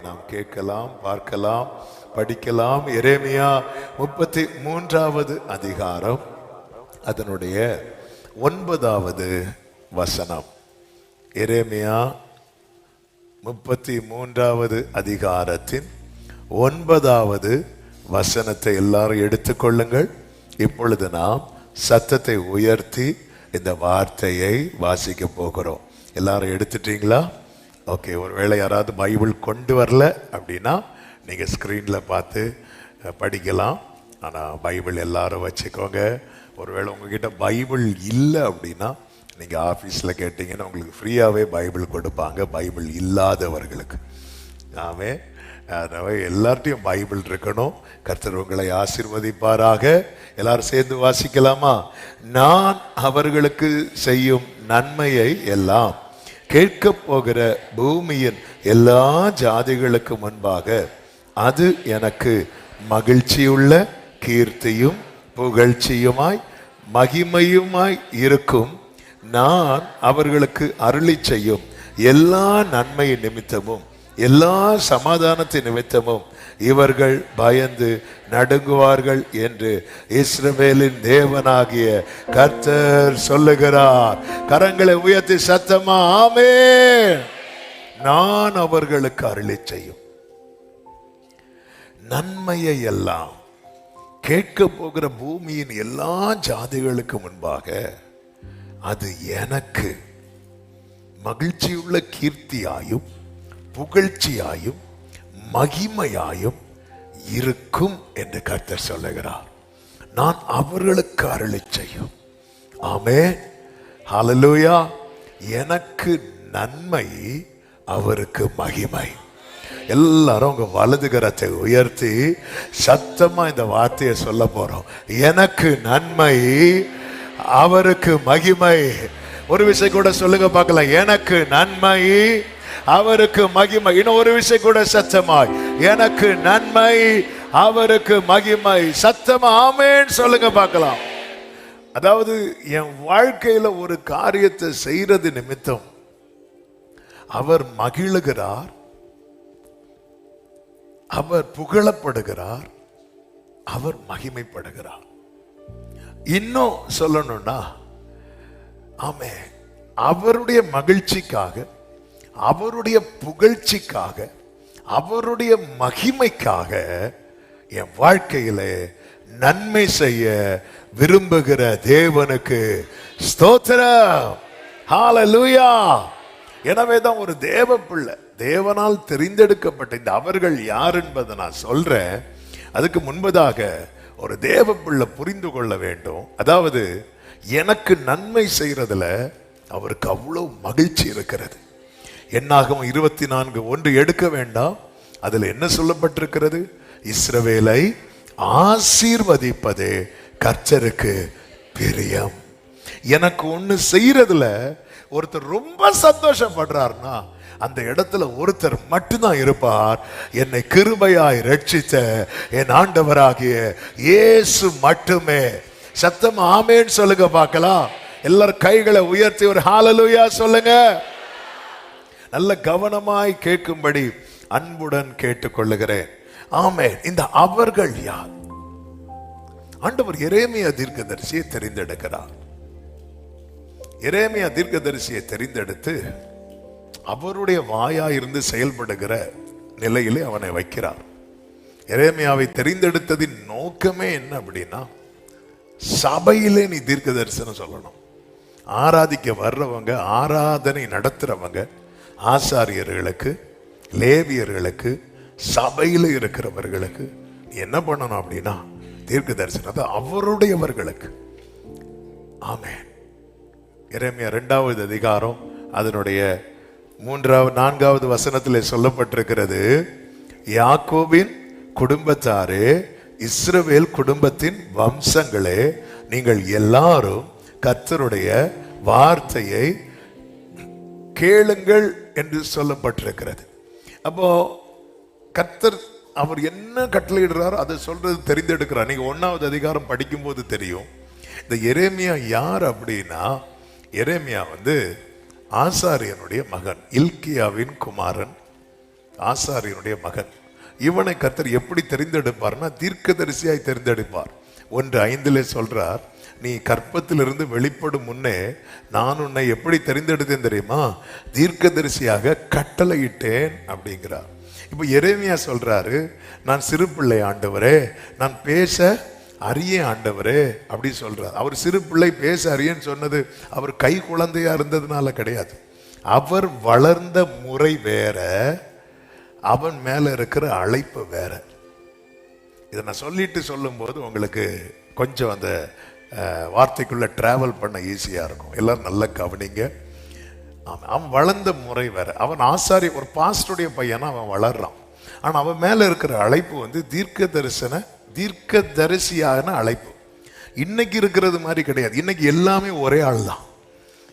நாம் கேட்கலாம், பார்க்கலாம், படிக்கலாம். எரேமியா 33வது அதிகாரம் அதனுடைய 9வது வசனம். எரேமியா 33வது அதிகாரத்தின் 9வது வசனத்தை எல்லாரும் எடுத்துக்கொள்ளுங்கள். இப்பொழுது நாம் சத்தத்தை உயர்த்தி இந்த வார்த்தையை வாசிக்க போகிறோம். எல்லாரும் எடுத்துட்டீங்களா? ஓகே. ஒருவேளை யாராவது பைபிள் கொண்டு வரல அப்படின்னா நீங்கள் ஸ்க்ரீனில் பார்த்து படிக்கலாம். ஆனால் பைபிள் எல்லாரும் வச்சுக்கோங்க. ஒருவேளை உங்ககிட்ட பைபிள் இல்லை அப்படின்னா நீங்கள் ஆஃபீஸில் கேட்டிங்கன்னா உங்களுக்கு ஃப்ரீயாகவே பைபிள் கொடுப்பாங்க, பைபிள் இல்லாதவர்களுக்கு. நாமே அதனால எல்லார்ட்டையும் பைபிள் இருக்கணும். கர்த்தர் உங்களை ஆசீர்வதிப்பாராக. எல்லாரும் சேர்ந்து வாசிக்கலாமா? நான் அவர்களுக்கு செய்யும் நன்மையை எல்லாம் கேட்க போகிற பூமியின் எல்லா ஜாதிகளுக்கு முன்பாக அது எனக்கு மகிழ்ச்சியுள்ள கீர்த்தியும் புகழ்ச்சியுமாய் மகிமையுமாய் இருக்கும். நான் அவர்களுக்கு அருளி செய்யும் எல்லா நன்மை நிமித்தமும் எல்லா சமாதானத்தின் நிமித்தமும் இவர்கள் பயந்து நடுங்குவார்கள் என்று இஸ்ரவேலின் தேவனாகிய கர்த்தர் சொல்லுகிறார். கரங்களை உயர்த்தி சத்தமா ஆமென். நான் அவர்களுக்கு அருளி செய்யும் நன்மையை எல்லாம் கேட்க போகிற பூமியின் எல்லா ஜாதிகளுக்கு முன்பாக அது எனக்கு மகிழ்ச்சியுள்ள கீர்த்தியாயும் புகழ்ச்சியாயும் மகிமையாயும் இருக்கும் என்று கர்த்தர் சொல்லுகிறார். நான் அவர்களுக்கு அருளி செய்யும். ஆமென், ஹல்லேலூயா. எனக்கு நன்மை, அவருக்கு மகிமை. எல்லாரும் உங்க வலது கரத்தை உயர்த்தி சத்தமா இந்த வார்த்தையை சொல்ல போறோம். எனக்கு நன்மை, அவருக்கு மகிமை. ஒரு விஷயம் கூட சொல்லுங்க பார்க்கலாம். எனக்கு நன்மை, அவருக்கு மகிமை. இன்னும் ஒரு விஷயம் கூட சத்தமாய், எனக்கு நன்மை, அவருக்கு மகிமை. சத்தமா ஆமென் சொல்லுங்க பார்க்கலாம். அதாவது என் வாழ்க்கையில ஒரு காரியத்தை செய்யறது நிமித்தம் அவர் மகிழுகிறார், அவர் புகழப்படுகிறார், அவர் மகிமைப்படுகிறார். இன்னும் சொல்லணும்னா ஆமென், அவருடைய மகிழ்ச்சிக்காக, அவருடைய புகழ்ச்சிக்காக, அவருடைய மகிமைக்காக என் வாழ்க்கையில நன்மை செய்ய விரும்புகிற தேவனுக்கு ஸ்தோத்திரம். ஹல்லேலூயா. எனவே தான் ஒரு தேவ பிள்ளை, தேவனால் தெரிந்தெடுக்கப்பட்ட இந்த அவர்கள் யார் என்பதை நான் சொல்றேன். அதுக்கு முன்பதாக ஒரு தேவ பிள்ளை புரிந்து கொள்ள வேண்டும். அதாவது எனக்கு நன்மை செய்யறதுல அவருக்கு அவ்வளவு மகிழ்ச்சி இருக்கிறது. என்னாகும் 24:1 எடுக்க வேண்டாம். அதுல என்ன சொல்லப்பட்டிருக்கிறது? இஸ்ரவேலை ஆசீர்வதிப்பதே கர்த்தருக்கு பிரியம். எனக்கு ஒண்ணு செய்யறதுல ஒருத்தர் ரொம்ப சந்தோஷப்படுறார்னா அந்த இடத்துல ஒருத்தர் மட்டும்தான் இருப்பார். என்னை கிருபையாய் ரட்சித்த என் ஆண்டவராகிய இயேசு மட்டுமே. சத்தம் ஆமென் சொல்லுங்க பார்க்கலாம். எல்லாரும் கைகளை உயர்த்தி ஒரு ஹல்லேலூயா சொல்லுங்க. நல்ல கவனமாய் கேட்கும்படி அன்புடன் கேட்டுக்கொள்ளுகிறேன். ஆமென். இந்த அவர்கள் யார்? ஆண்டவர் எரேமியா தீர்க்கதரிசியை தெரிந்தெடுக்கிறார். எரேமியா தீர்க்கதரிசியை தெரிந்தெடுத்து அவருடைய வாயாயிருந்து செயல்படுகிற நிலையிலே அவனை வைக்கிறார். எரேமியாவை தெரிந்தெடுத்ததின் நோக்கமே என்ன அப்படின்னா, சபையிலே நீ தீர்க்க தரிசனம் சொல்லணும். ஆராதிக்க வர்றவங்க, ஆராதனை நடத்துறவங்க, ஆசாரியர்களுக்கு, லேவியர்களுக்கு, சபையில இருக்கிறவர்களுக்கு நீ என்ன பண்ணணும் அப்படின்னா தீர்க்க தரிசனத்தை அவருடையவர்களுக்கு. ஆமென். எரேமியா 2வது அதிகாரம் அதனுடைய 4வது வசனத்திலே சொல்லப்பட்டிருக்கிறது. யாக்கோபின் குடும்பத்தாரே, இஸ்ரவேல் குடும்பத்தின் வம்சங்களே, நீங்கள் எல்லாரும் கர்த்தருடைய வார்த்தையை கேளுங்கள் என்று சொல்லப்பட்டிருக்கிறது. அப்போ கர்த்தர் அவர் என்ன கட்டளையிடுறாரோ அதை சொல்றது தெரிந்தெடுக்கிறார். நீங்க 1வது அதிகாரம் படிக்கும் போது தெரியும். இந்த எரேமியா யார் அப்படின்னா, எரேமியா ஆசாரியனுடைய மகன், இல்கியாவின் குமாரன். ஆசாரியனுடைய மகன். இவனை கர்த்தர் எப்படி தெரிந்தெடுப்பார்னா தீர்க்கதரிசியாய் தெரிந்தெடுப்பார். 1:5 சொல்றார், நீ கற்பத்திலிருந்து வெளிப்படும் முன்னே நான் உன்னை எப்படி தெரிந்தெடுத்தேன் தெரியுமா? தீர்க்கதரிசியாக கட்டளையிட்டேன் அப்படிங்கிறார். இப்ப எரேமியா சொல்றாரு, நான் சிறு பிள்ளை ஆண்டவரே, நான் பேச அறிய ஆண்டவரே அப்படி சொல்றார். அவர் சிறு பிள்ளை பேச அறியன்னு சொன்னது அவர் கை குழந்தையா இருந்ததுனால கிடையாது. அவர் வளர்ந்த முறை வேற, அவன் மேல இருக்கிற அழைப்பு வேற. இதை நான் சொல்லிட்டு சொல்லும் போது உங்களுக்கு கொஞ்சம் அந்த வார்த்தைக்குள்ள டிராவல் பண்ண ஈஸியா இருக்கும். எல்லாரும் நல்லா கவனிங்க. அவன் வளர்ந்த முறை வேற. அவன் ஆசாரி, ஒரு பாஸ்டருடைய பையனா அவன் வளர்றான். ஆனா அவன் மேல இருக்கிற அழைப்பு வந்து தீர்க்க தரிசியான அழைப்பு. இன்னைக்கு இருக்கிறது மாதிரி கிடையாது. இன்னைக்கு எல்லாமே ஒரே ஆள் தான்.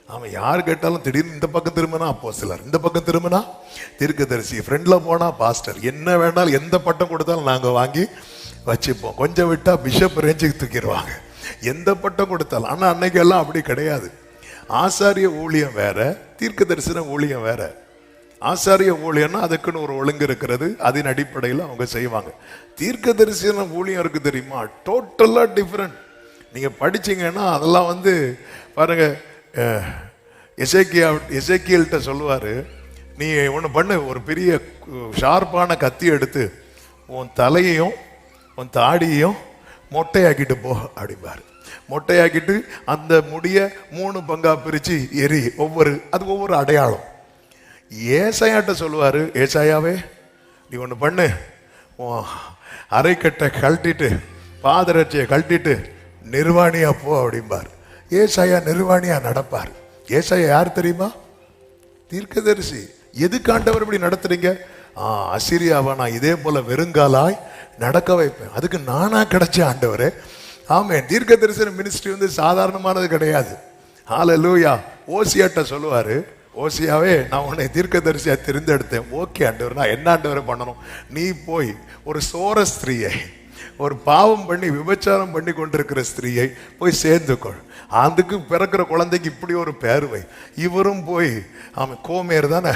அவன் யார் கேட்டாலும் திடீர்னு இந்த பக்கம் திரும்பினா அப்போஸ்தலர், இந்த பக்கம் திரும்பினா தீர்க்கதரிசி, ஃப்ரெண்ட்ல போனா பாஸ்டர், என்ன வேணாலும் எந்த பட்டம் கொடுத்தாலும் நாங்க வாங்கி வச்சுப்போம். கொஞ்சம் விட்டா பிஷப் ரேஞ்சுக்கு தூக்கிடுவாங்க, எந்த பட்டம் கொடுத்தாலும். ஆனா அன்னைக்கு எல்லாம் அப்படி கிடையாது. ஆசாரிய ஊழியம் வேற, தீர்க்க தரிசன ஊழியம் வேற. ஆசாரிய ஊழியம்னா அதுக்குன்னு ஒரு ஒழுங்கு இருக்கிறது, அதன் அடிப்படையில் அவங்க செய்வாங்க. தீர்க்க தரிசன ஊழியம் இருக்கு தெரியுமா, டோட்டலா டிஃப்ரெண்ட். நீங்க படிச்சீங்கன்னா அதெல்லாம் வந்து பாருங்க, எசேக்கியேல்கிட்ட சொல்லுவாரு, நீ ஒன்று பண்ணு, ஒரு பெரிய ஷார்ப்பான கத்தி எடுத்து உன் தலையையும் உன் தாடியையும் மொட்டையாக்கிட்டு போ அப்படிம்பாரு. மொட்டையாக்கிட்டு அந்த முடிய 3 பங்கா பிரிச்சு எரி, அது ஒவ்வொரு அடையாளம். ஏசாயாட்ட சொல்லுவாரு, ஏசாயாவே நீ ஒன்று பண்ணு, அரைக்கட்டை கழட்டிட்டு பாதரட்சியை கழட்டிட்டு நிர்வாணியா போ அப்படிம்பார். ஏசாயா நிர்வாணியா நடப்பார். ஏசாயா யார் தெரியுமா? தீர்க்கதரிசி. எதுக்கு ஆண்டவர் இப்படி நடத்துறீங்க? அசிரியாவை நான் இதே போல வெறுங்காலாய் நடக்க வைப்பேன், அதுக்கு நானா கிடைச்ச ஆண்டவரே. ஆமென். தீர்க்க தரிசன மினிஸ்ட்ரி வந்து சாதாரணமானது கிடையாது. ஹல்லேலூயா. ஓசியாட்ட சொல்லுவாரு, ஓசியாவே நான் உன்னை தீர்க்க தரிசியா தெரிந்தெடுத்தேன். ஓகே ஆண்டவர், நான் என்ன ஆண்டவரை பண்ணணும்? நீ போய் ஒரு சோர ஸ்திரீயை, ஒரு பாவம் பண்ணி விபச்சாரம் பண்ணி கொண்டிருக்கிற ஸ்திரீயை போய் சேர்ந்துக்கொள், அதுக்கு பிறக்கிற குழந்தைக்கு இப்படி ஒரு பேருவை. இவரும் போய் அவன் கோமேர் தானே,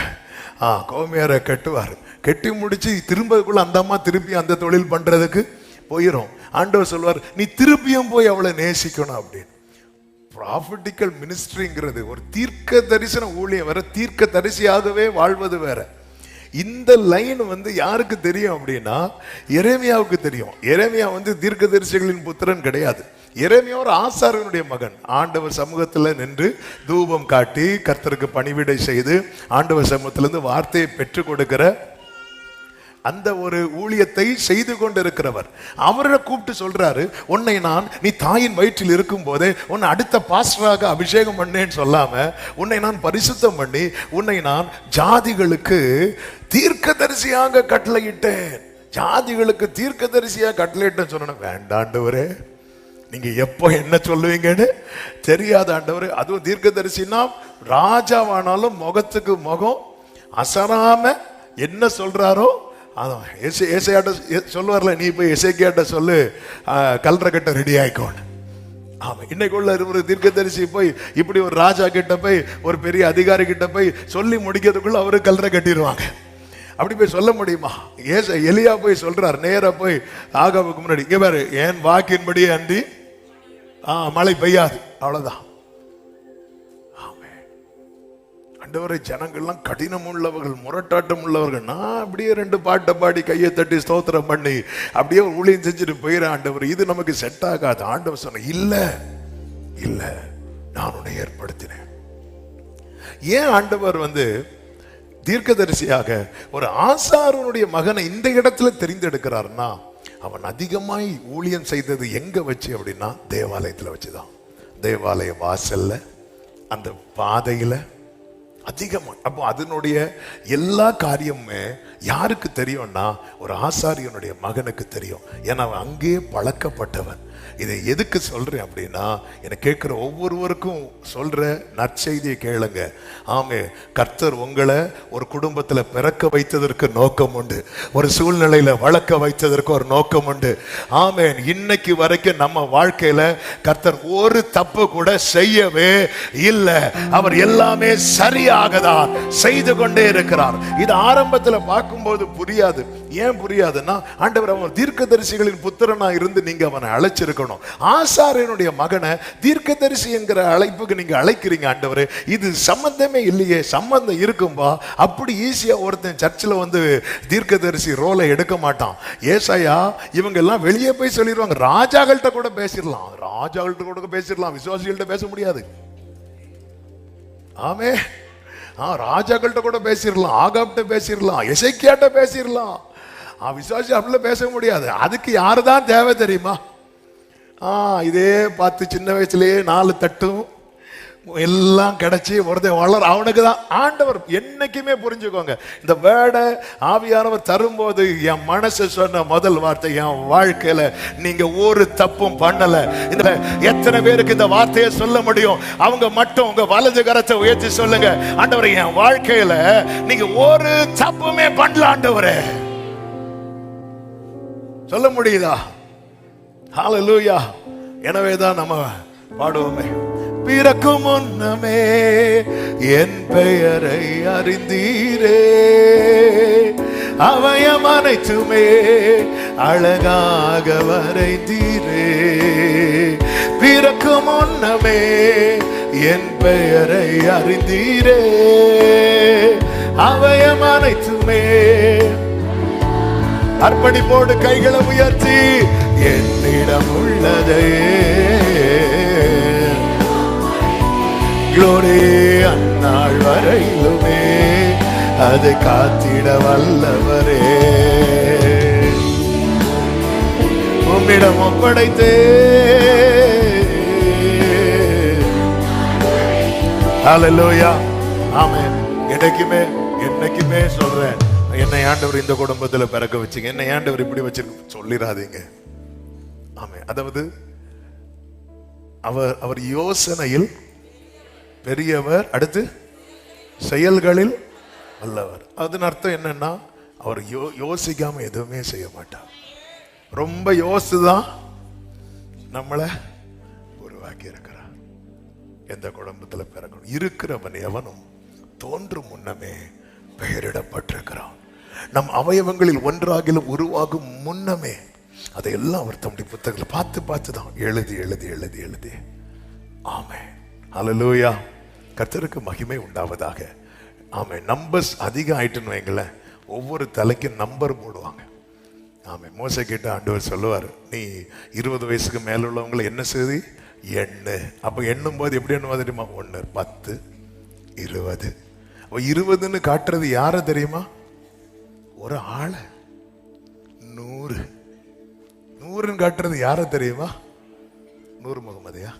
கோமேரை கட்டுவார். கட்டி முடிச்சு திரும்பக்குள்ள அந்த அம்மா திருப்பி அந்த தொழில் பண்றதுக்கு போயிடும். ஆண்டவர் சொல்வார், நீ திருப்பியும் போய் அவளை நேசிக்கணும் அப்படின்னு. ப்ராஃபட்டிக்கல் மினிஸ்ட்ரிங்கிறது ஒரு தீர்க்க தரிசன ஊழியம் வேற, தீர்க்க தரிசியாகவே வாழ்வது வேற. இந்த லைன் வந்து யாருக்கு தெரியும் அப்படின்னா எரேமியாவுக்கு தெரியும். எரேமியா வந்து தீர்க்க தரிசிகளின் புத்திரன் கிடையாது. எரேமியா ஒரு ஆசாரியனுடைய மகன். ஆண்டவர் சமூகத்தில் நின்று தூபம் காட்டி கர்த்தருக்கு பணிவிடை செய்து ஆண்டவர் சமூகத்திலிருந்து வார்த்தையை பெற்றுக் கொடுக்கிற அந்த ஒரு ஊழியத்தை செய்து கொண்டிருக்கிறவர். அவரை கூப்பிட்டு சொல்றாரு, உன்னை நீ தாயின் வயிற்றில் இருக்கும் போதே உன்னை அடுத்த பாஸ்டராக அபிஷேகம் பண்ணேன்னு சொல்லாம, உன்னை நான் பரிசுத்தம் பண்ணி உன்னை நான் ஜாதிகளுக்கு தீர்க்கதரிசியாக கட்டளையிட்டேன். ஜாதிகளுக்கு தீர்க்கதரிசியாக கட்டளையிட்டேன்னு சொன்ன, வேண்டாண்டவரே, நீங்க எப்போ என்ன சொல்லுவீங்கன்னு தெரியாத ஆண்டவரே. அதுவும் தீர்க்கதரிசினா ராஜாவானாலும் முகத்துக்கு முகம் அசராம என்ன சொல்றாரோ அதான். ஏசாயாட்ட சொல்லுவார்ல, நீ போய் எசேக்கியாட்ட சொல்லு கல்ற கட்ட ரெடி ஆயிக்கோன்னு. ஆமா, இன்னைக்குள்ள ஒரு தீர்க்கதரிசி போய் இப்படி ஒரு ராஜா கிட்ட போய் ஒரு பெரிய அதிகாரி கிட்ட போய் சொல்லி முடிக்கிறதுக்குள்ள அவரு கல்ற கட்டிடுவாங்க. அப்படி போய் சொல்ல முடியுமா? எலியா போய் சொல்றார், நேரா போய் ஆகாவுக்கு முன்னாடி, இங்க பாரு, என் வாக்கின்படி அன்றி மழை பெய்யாது, அவ்வளவுதான். ஆண்டவரை ஜனங்கள்லாம் கடினம் உள்ளவர்கள், முரட்டாட்டம் உள்ளவர்கள். நான் அப்படியே 2 பாட்டை பாடி கையை தட்டி ஸ்தோத்திரம் பண்ணி அப்படியே ஊழியம் செஞ்சுட்டு போயிடறேன். ஆண்டவர், இது நமக்கு செட் ஆகாது. ஆண்டவர் சொன்ன, இல்ல இல்ல, நான் உன்னை ஏற்படுத்தினேன். ஏன் ஆண்டவர் வந்து தீர்க்கதரிசியாக ஒரு ஆசாரனுடைய மகனை இந்த இடத்துல தெரிந்தெடுக்கிறார்னா, அவன் அதிகமாய் ஊழியம் செய்தது எங்க வச்சு அப்படின்னா தேவாலயத்துல வச்சுதான். தேவாலய வாசல்ல, அந்த பாதையில அதிகமா. அப்போ அதனுடைய எல்லா காரியமுமே யாருக்கு தெரியும்னா ஒரு ஆசாரியனுடைய மகனுக்கு தெரியும். ஏன்னா அவன் அங்கே பழக்கப்பட்டவன். இதை எதுக்கு சொல்றேன் அப்படின்னா, என்னை கேட்கிற ஒவ்வொருவருக்கும் சொல்ற நற்செய்தியை கேளுங்க. ஆமே, கர்த்தர் உங்களை ஒரு குடும்பத்துல பிறக்க வைத்ததற்கு நோக்கம் உண்டு, ஒரு சூழ்நிலையில வளர்க்க வைத்ததற்கு ஒரு நோக்கம் உண்டு. ஆமேன். இன்னைக்கு வரைக்கும் நம்ம வாழ்க்கையில கர்த்தர் ஒரு தப்பு கூட செய்யவே இல்லை. அவர் எல்லாமே சரியா சரியாக தான் செய்து கொண்டே இருக்கிறார். இது ஆரம்பத்தில் பார்க்கும்போது புரியாது. ஏன் புரியாதுன்னா, ஆண்டவர் அவன் தீர்க்கதரிசிகளின் புத்திரனா இருந்து நீங்க அவனை அழைச்சிருக்கணும். ஆசாரியனுடைய மகனை தீர்க்கதரிசி என்கிற அழைப்புக்கு நீங்க அழைக்கிறீங்க. ஆண்டவர், இது சம்பந்தமே இல்லையே. சம்பந்தம் இருக்கும்பா. அப்படி ஈஸியா ஒருத்தன் சர்ச்சில் வந்து தீர்க்கதரிசி ரோலை எடுக்க மாட்டான். ஏசாயா இவங்க எல்லாம் வெளியே போய் சொல்லிடுவாங்க. ராஜாக்கள்கிட்ட கூட பேசிடலாம், விசுவாசிகள்கிட்ட பேச முடியாது. ஆமே, ராஜாக்கள்கிட்ட கூட பேசிடலாம், ஆகாப்கிட்ட பேசிடலாம், எசேக்கியாட்ட பேசிடலாம். விசுவாசி அப்படிலாம் பேச முடியாது. அதுக்கு யாரு தான் தேவை தெரியுமா? இதே பார்த்து சின்ன வயசுலயே 4 தட்டும் எல்லாம் கிடைச்சி ஒருத்தன் வளர, அவனுக்கு தான் ஆண்டவர். என்னைக்குமே புரிஞ்சுக்கோங்க, இந்த வேர்டை ஆவியானவர் தரும்போது என் மனசு சொன்ன முதல் வார்த்தை, என் வாழ்க்கையில நீங்க ஒரு தப்பும் பண்ணல. இந்த எத்தனை பேருக்கு இந்த வார்த்தையை சொல்ல முடியும்? அவங்க மட்டும் உங்க வலது கரத்தை உயர்த்தி சொல்லுங்க, ஆண்டவரே என் வாழ்க்கையில நீங்க ஒரு தப்புமே பண்ணல ஆண்டவரே. சொல்ல முடியுதா? ஹல்லேலூயா. எனவேதான் நம்ம பாடுவோமே, பிறக்கும் முன்னமே என் பெயரை அறிந்தீரே, அவயம் அனைத்துமே அழகாக வரைந்தீரே. பிறக்கும் முன்னமே என் பெயரை அறிந்தீரே, அவயம் அனைத்துமே. அர்ப்பணிப்போடு கைகளை உயர்த்தி, என்னிடம் உள்ளதே குளோரி அந்நாள் வரையிலுமே அதை காத்திட வல்லவரே, உம்மிடம் ஒப்படைத்தே. ஹல்லேலூயா. ஆமென். என்னைக்குமே சொல்றேன், என்னை ஆண்டவர் இந்த குடும்பத்தில் பிறக்க வச்சுங்க, என்னை ஆண்டவர் இப்படி வச்சிருக்க சொல்லிடாதீங்க. ஆமென். அதாவது அவர் யோசனையில் பெரியவர், அடுத்து செயல்களில் வல்லவர். அதன் அர்த்தம் என்னன்னா, அவர் யோசிக்காம எதுவுமே செய்ய மாட்டார். ரொம்ப யோசிச்சுதான் நம்மளை உருவாக்கி இருக்கிறார். எந்த குடும்பத்தில் பிறக்கணும்? இருக்கிறவன் எவனும் தோன்றும் முன்னமே பெயரிடப்பட்டிருக்கிறான். நம் அவயவங்களில் ஒன்றாகிலும் உருவாகும் முன்னமே அதையெல்லாம் அவர் தம்முடைய புத்தகத்தில் பார்த்து தான் எழுதி. ஆமென். ஹல்லேலூயா. கர்த்தருக்கு மகிமை உண்டாவதாக. ஆமென். நம்பர்ஸ் அதிகம் ஆயிட்டுன்னு வைங்களேன், ஒவ்வொரு தலைக்கும் நம்பர் போடுவாங்க. ஆமென். மோசே கிட்ட ஆண்டவர் சொல்லுவார், நீ 20 வயசுக்கு மேல உள்ளவங்களை என்ன செய்து எண்ணு. அப்ப எண்ணும் போது எப்படி எண்ணுவா தெரியுமா? 1, 10, 20. 20ன்னு காட்டுறது யார தெரியுமா? ஒரு ஆள. 100ன்னு காட்டுறது யார தெரியுமா? 100 முகமதியா?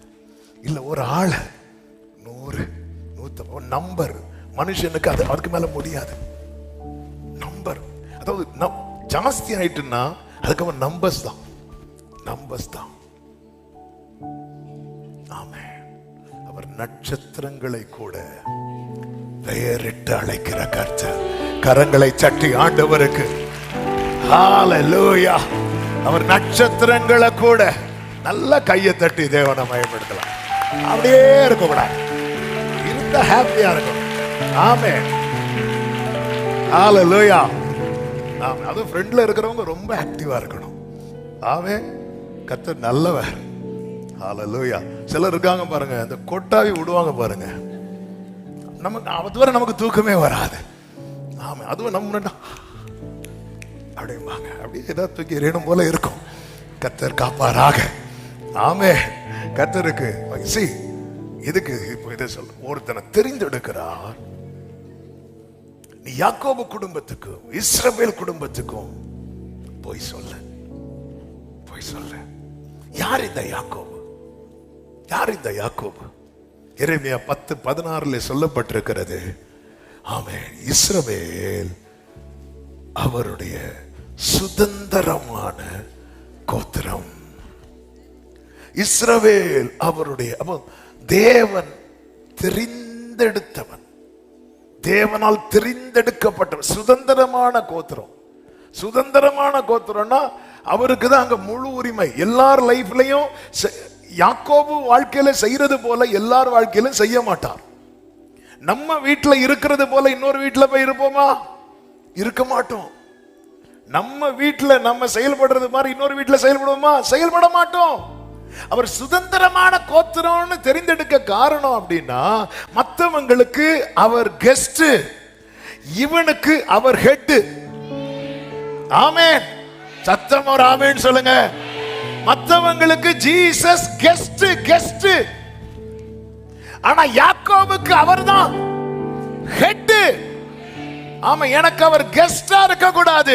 இல்ல, ஒரு ஆள. 100, 100 நம்பர். மனுஷனுக்கு அதுக்கு மேல முடியாது. நம்பர், அதாவது ஜாஸ்தி ஆயிட்டுன்னா அதுக்கப்புறம் நம்பர்ஸ் தான். ஆமென். அவர் நட்சத்திரங்களை கூட பெயரிட்டு அழைக்கிற கர்த்தர். கரங்களை தட்டி ஆண்டவருக்கு ஹல்லேலூயா. அவர் நட்சத்திரங்களை கூட நல்ல கையை தட்டி தேவனை மயப்படுத்தலாம். அப்படியே இருக்கக்கூடாது, இருந்தா ஹாப்பியா இருக்கும். ஆமென். ஹல்லேலூயா. அதுவும் ஃப்ரெண்ட்ல இருக்கிறவங்க ரொம்ப ஆக்டிவா இருக்கணும். ஆமென். கர்த்தர் நல்லவர். ஹல்லேலூயா. சிலர் இருக்காங்க பாருங்க, அந்த கொட்டாவி விடுவாங்க பாருங்க, நமக்கு அதுவரை நமக்கு தூக்கமே வராது. ஆமா, அதுவும் நம்ம அப்படிம்பாங்க, அப்படியே ஏதாவது தூக்கி எறியணும் போல இருக்கும். கர்த்தர் காப்பாராக. ஆமே. கர்த்தருக்கு இதுக்கு இப்போ இதை சொல்ல, ஒருத்தனை தெரிந்தெடுக்கிறார். நீ யாக்கோபு குடும்பத்துக்கும் இஸ்ரவேல் குடும்பத்துக்கும் போய் சொல்ல. யார் இந்த யாக்கோபு? எரேமியா 10:16 சொல்லப்பட்டிருக்கிறது. ஆமென். இஸ்ரவேல் அவருடைய சுதந்திரமான கோத்திரம். இஸ்ரவேல் அவருடைய, தேவன் தெரிந்தெடுத்தவன், தேவனால் தெரிந்தெடுக்கப்பட்டவன், சுதந்திரமான கோத்திரம். சுதந்திரமான கோத்திரம்னா அவருக்கு தான் அங்க முழு உரிமை. எல்லார் லைஃப்லயும் யாக்கோபு வாழ்க்கையில செய்யறது போல எல்லார் வாழ்க்கையிலும் செய்ய மாட்டார். நம்ம வீட்டுல இருக்கிறது போல இன்னொரு வீட்டுல போய் இருப்போமா? இருக்க மாட்டோம். நம்ம வீட்டுல நம்ம செயல்படுறது மாதிரி இன்னொரு வீட்டுல செயல்படுவோமா? செயல்பட மாட்டோம். அவர் சுதந்திரமான கோத்திரம்னு தெரிந்தெடுக்க காரணம் அப்படின்னா, மற்றவங்களுக்கு அவர் கெஸ்ட், இவனுக்கு அவர் ஹெட். ஆமென். சத்தம் ஒரு ஆமென் சொல்லுங்க. மற்றவங்களுக்கு ஜீசஸ் கெஸ்ட், ஆனா யாக்கோபுக்கு அவர்தான் ஹெட். ஆமா, எனக்கு அவர் கெஸ்டா இருக்க கூடாது,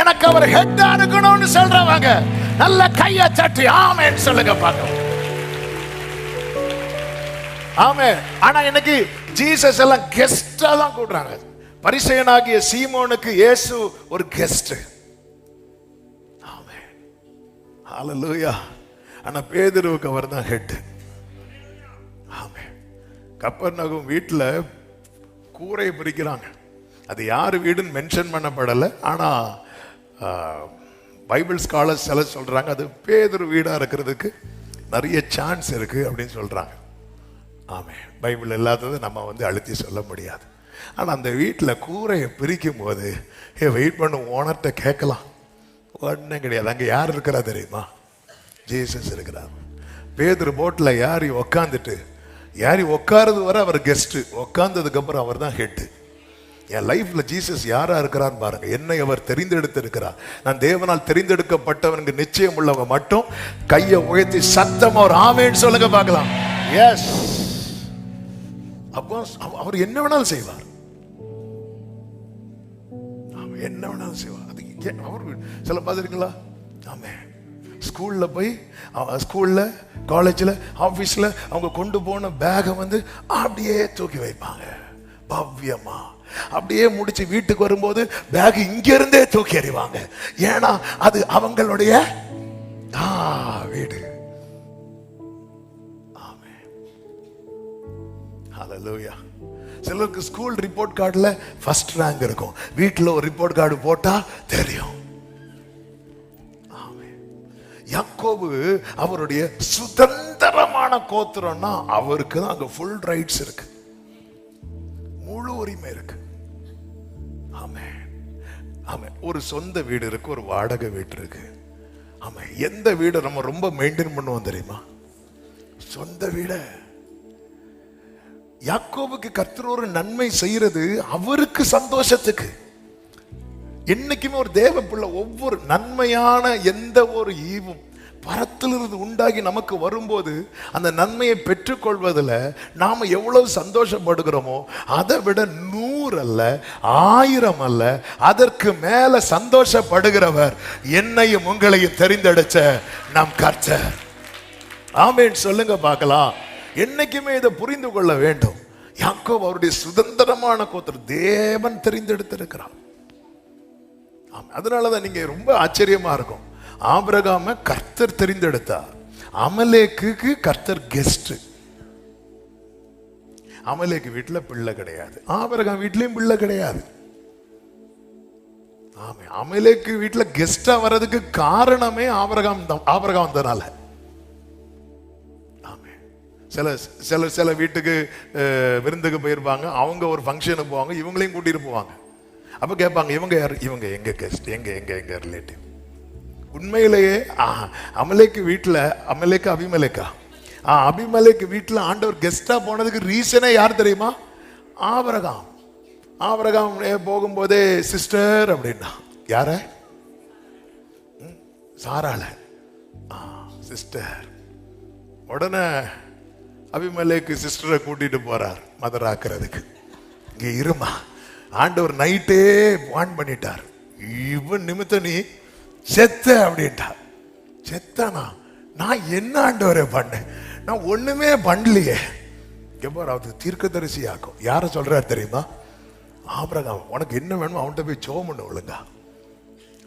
எனக்கு அவர் ஹெட்டா இருக்கணும்னு சொல்றவங்க நல்ல கைய தட்டி ஆமென் சொல்லுங்க பாக்கலாம். ஆமென். ஆனா இன்னைக்கு ஜீசஸ் எல்லாம் கெஸ்டா தான் கூடுறாங்க. பரிசேயனாகிய சீமோனுக்கு இயேசு ஒரு கெஸ்ட். ஆமென். ஹல்லேலூயா. ஆனா பேதுருவுக்கு அவர் தான் ஹெட். ஆமென். கப்பர்நகும் வீட்டுல கூரையை பிரிக்கிறாங்க. அது யார் வீடுன்னு மென்ஷன் பண்ணப்படலை. ஆனால் பைபிள் ஸ்காலர்ஸ் எல்லாம் சொல்கிறாங்க அது பேதுரு வீடாக இருக்கிறதுக்கு நிறைய சான்ஸ் இருக்குது அப்படின்னு சொல்கிறாங்க. ஆமாம், பைபிள் இல்லாதது நம்ம அழுத்தி சொல்ல முடியாது. ஆனால் அந்த வீட்டில் கூரையை பிரிக்கும் போது வெயிட் பண்ண ஓனர்கிட்ட கேட்கலாம், ஒன்றும் கிடையாது. அங்கே யார் இருக்கிறா தெரியுமா? ஜீசஸ் இருக்கிறார். பேதுரு போட்டில் யாரி உக்காந்துட்டு, யாரி உட்காருது வர அவர் கெஸ்ட்டு, உட்காந்ததுக்கப்புறம் அவர் தான் ஹெட்டு. என் லைஃப்ல ஜீசஸ் யாரா இருக்கிறார் பாருங்க. என்னை அவர் தெரிந்தெடுத்து இருக்கிறார். நான் தேவனால் தெரிந்தெடுக்கப்பட்டவனுக்கு நிச்சயம் உள்ளவங்க மட்டும் கையை உயர்த்தி சத்தமா ஒரு ஆமென் சொல்லுங்க பார்க்கலாம். எஸ். அப்போ அவர் என்ன வேணாலும் செய்வார். என்ன வேணாலும் செய்வார். அது அவர் சில பாத்துருக்கீங்களா? ஆமே, ஸ்கூல்ல போய் ஸ்கூல்ல காலேஜ்ல ஆபீஸ்ல அவங்க கொண்டு போன பேகை அப்படியே தூக்கி வைப்பாங்க பவ்யமா. அப்படியே முடிச்சு வீட்டுக்கு வரும்போது பேக் இங்க இருந்தே தூக்கி எறிவாங்க. ஏன்னா அது அவங்களுடைய வீடு. ஆமென். ஹல்லேலூயா. சிலருக்கு ஸ்கூல் ரிப்போர்ட் கார்டுல ஃபர்ஸ்ட் ரேங்க் இருக்கும், வீட்டில் ஒரு ரிப்போர்ட் கார்டு போட்டா தெரியும். யாக்கோபு அவருடைய சுதந்திரமான கோத்திரம்னா அவருக்கு தான் அங்க ஃபுல் ரைட்ஸ் இருக்கு, முழு உரிமை இருக்கு. ஆமென். ஆமென். ஒரு சொந்த வீடு இருக்கு, ஒரு வாடகை வீடு இருக்கு. ஆமென். எந்த வீடு நம்ம ரொம்ப மெயின்டைன் பண்ணுவோம் தெரியுமா? சொந்த வீட. யாக்கோபுக்கு கர்த்தர் ஒரு நன்மை செய்யறது அவருக்கு சந்தோஷத்துக்கு. என்னைக்குமே ஒரு தேவ பிள்ளை ஒவ்வொரு நன்மையான எந்த ஒரு ஈவும் பரத்திலிருந்து உண்டாகி நமக்கு வரும்போது அந்த நன்மையை பெற்றுக்கொள்வதில் நாம எவ்வளவு சந்தோஷப்படுகிறோமோ அதை விட 100 அல்ல 1000 அல்ல அதற்கு மேல சந்தோஷப்படுகிறவர் என்னையும் உங்களையும் தெரிந்தெடுத்த நம் கர்த்தர். ஆமென் சொல்லுங்க பார்க்கலாம். என்னைக்குமே இதை புரிந்து கொள்ள வேண்டும். யாக்கோபு அவருடைய சுதந்திரமான கோத்திரம் தேவன் தெரிந்தெடுத்திருக்கிறார். அதனாலதான் நீங்க ரொம்ப ஆச்சரியமா இருக்கும். ஆபிரகாம கர்த்தர் தெரிந்தெடுத்தார், அமலேக்கு கர்த்தர் கெஸ்ட். அமலேக்கு வீட்டுல பிள்ளை கிடையாது, ஆபிரகாம் வீட்லயும் பிள்ளை கிடையாது. ஆமா, அமலேக்கு வீட்டுல கெஸ்டா வர்றதுக்கு காரணமே ஆபிரகாம் வந்தனால. சில சில சில வீட்டுக்கு விருந்துக்கு போயிருப்பாங்க, அவங்க ஒரு ஃபங்க்ஷனுக்கு போவாங்க, இவங்களையும் கூட்டிட்டு போவாங்க. அப்ப கேட்பாங்க, இவங்க யார்? இவங்க எங்க கெஸ்ட், எங்க ரிலேட்டிவ். உண்மையிலேயே அமலேக்கு வீட்டுல, அபிமலேக்கு வீட்டுல ஆண்டவர் கெஸ்டா போனதுக்கு ரீசனே யார் தெரியுமா? ஆபிரகாம். ஆபிரகாம் போகும்போதே சிஸ்டர் அப்படின்னா யார? சாராள சிஸ்டர். உடனே அபிமலேக்கு சிஸ்டரை கூட்டிட்டு போறார் மதர் ஆக்குறதுக்கு. இங்க இருமா, ஆண்டவர் நைட்டே வான் பண்ணிட்டார், இவன் நிமித்த நீ செத்த அப்படின்ட்டார். செத்தனா? நான் என்ன ஆண்டவரே பண்ணேன்? நான் ஒண்ணுமே பண்ணலையே. அது தீர்க்கதரிசி ஆக்கும். யார சொல்றாரு தெரியுமா? ஆபிரகாம். உனக்கு என்ன வேணுமோ அவன்கிட்ட போய் ஜெபம் பண்ணு ஒழுங்கா.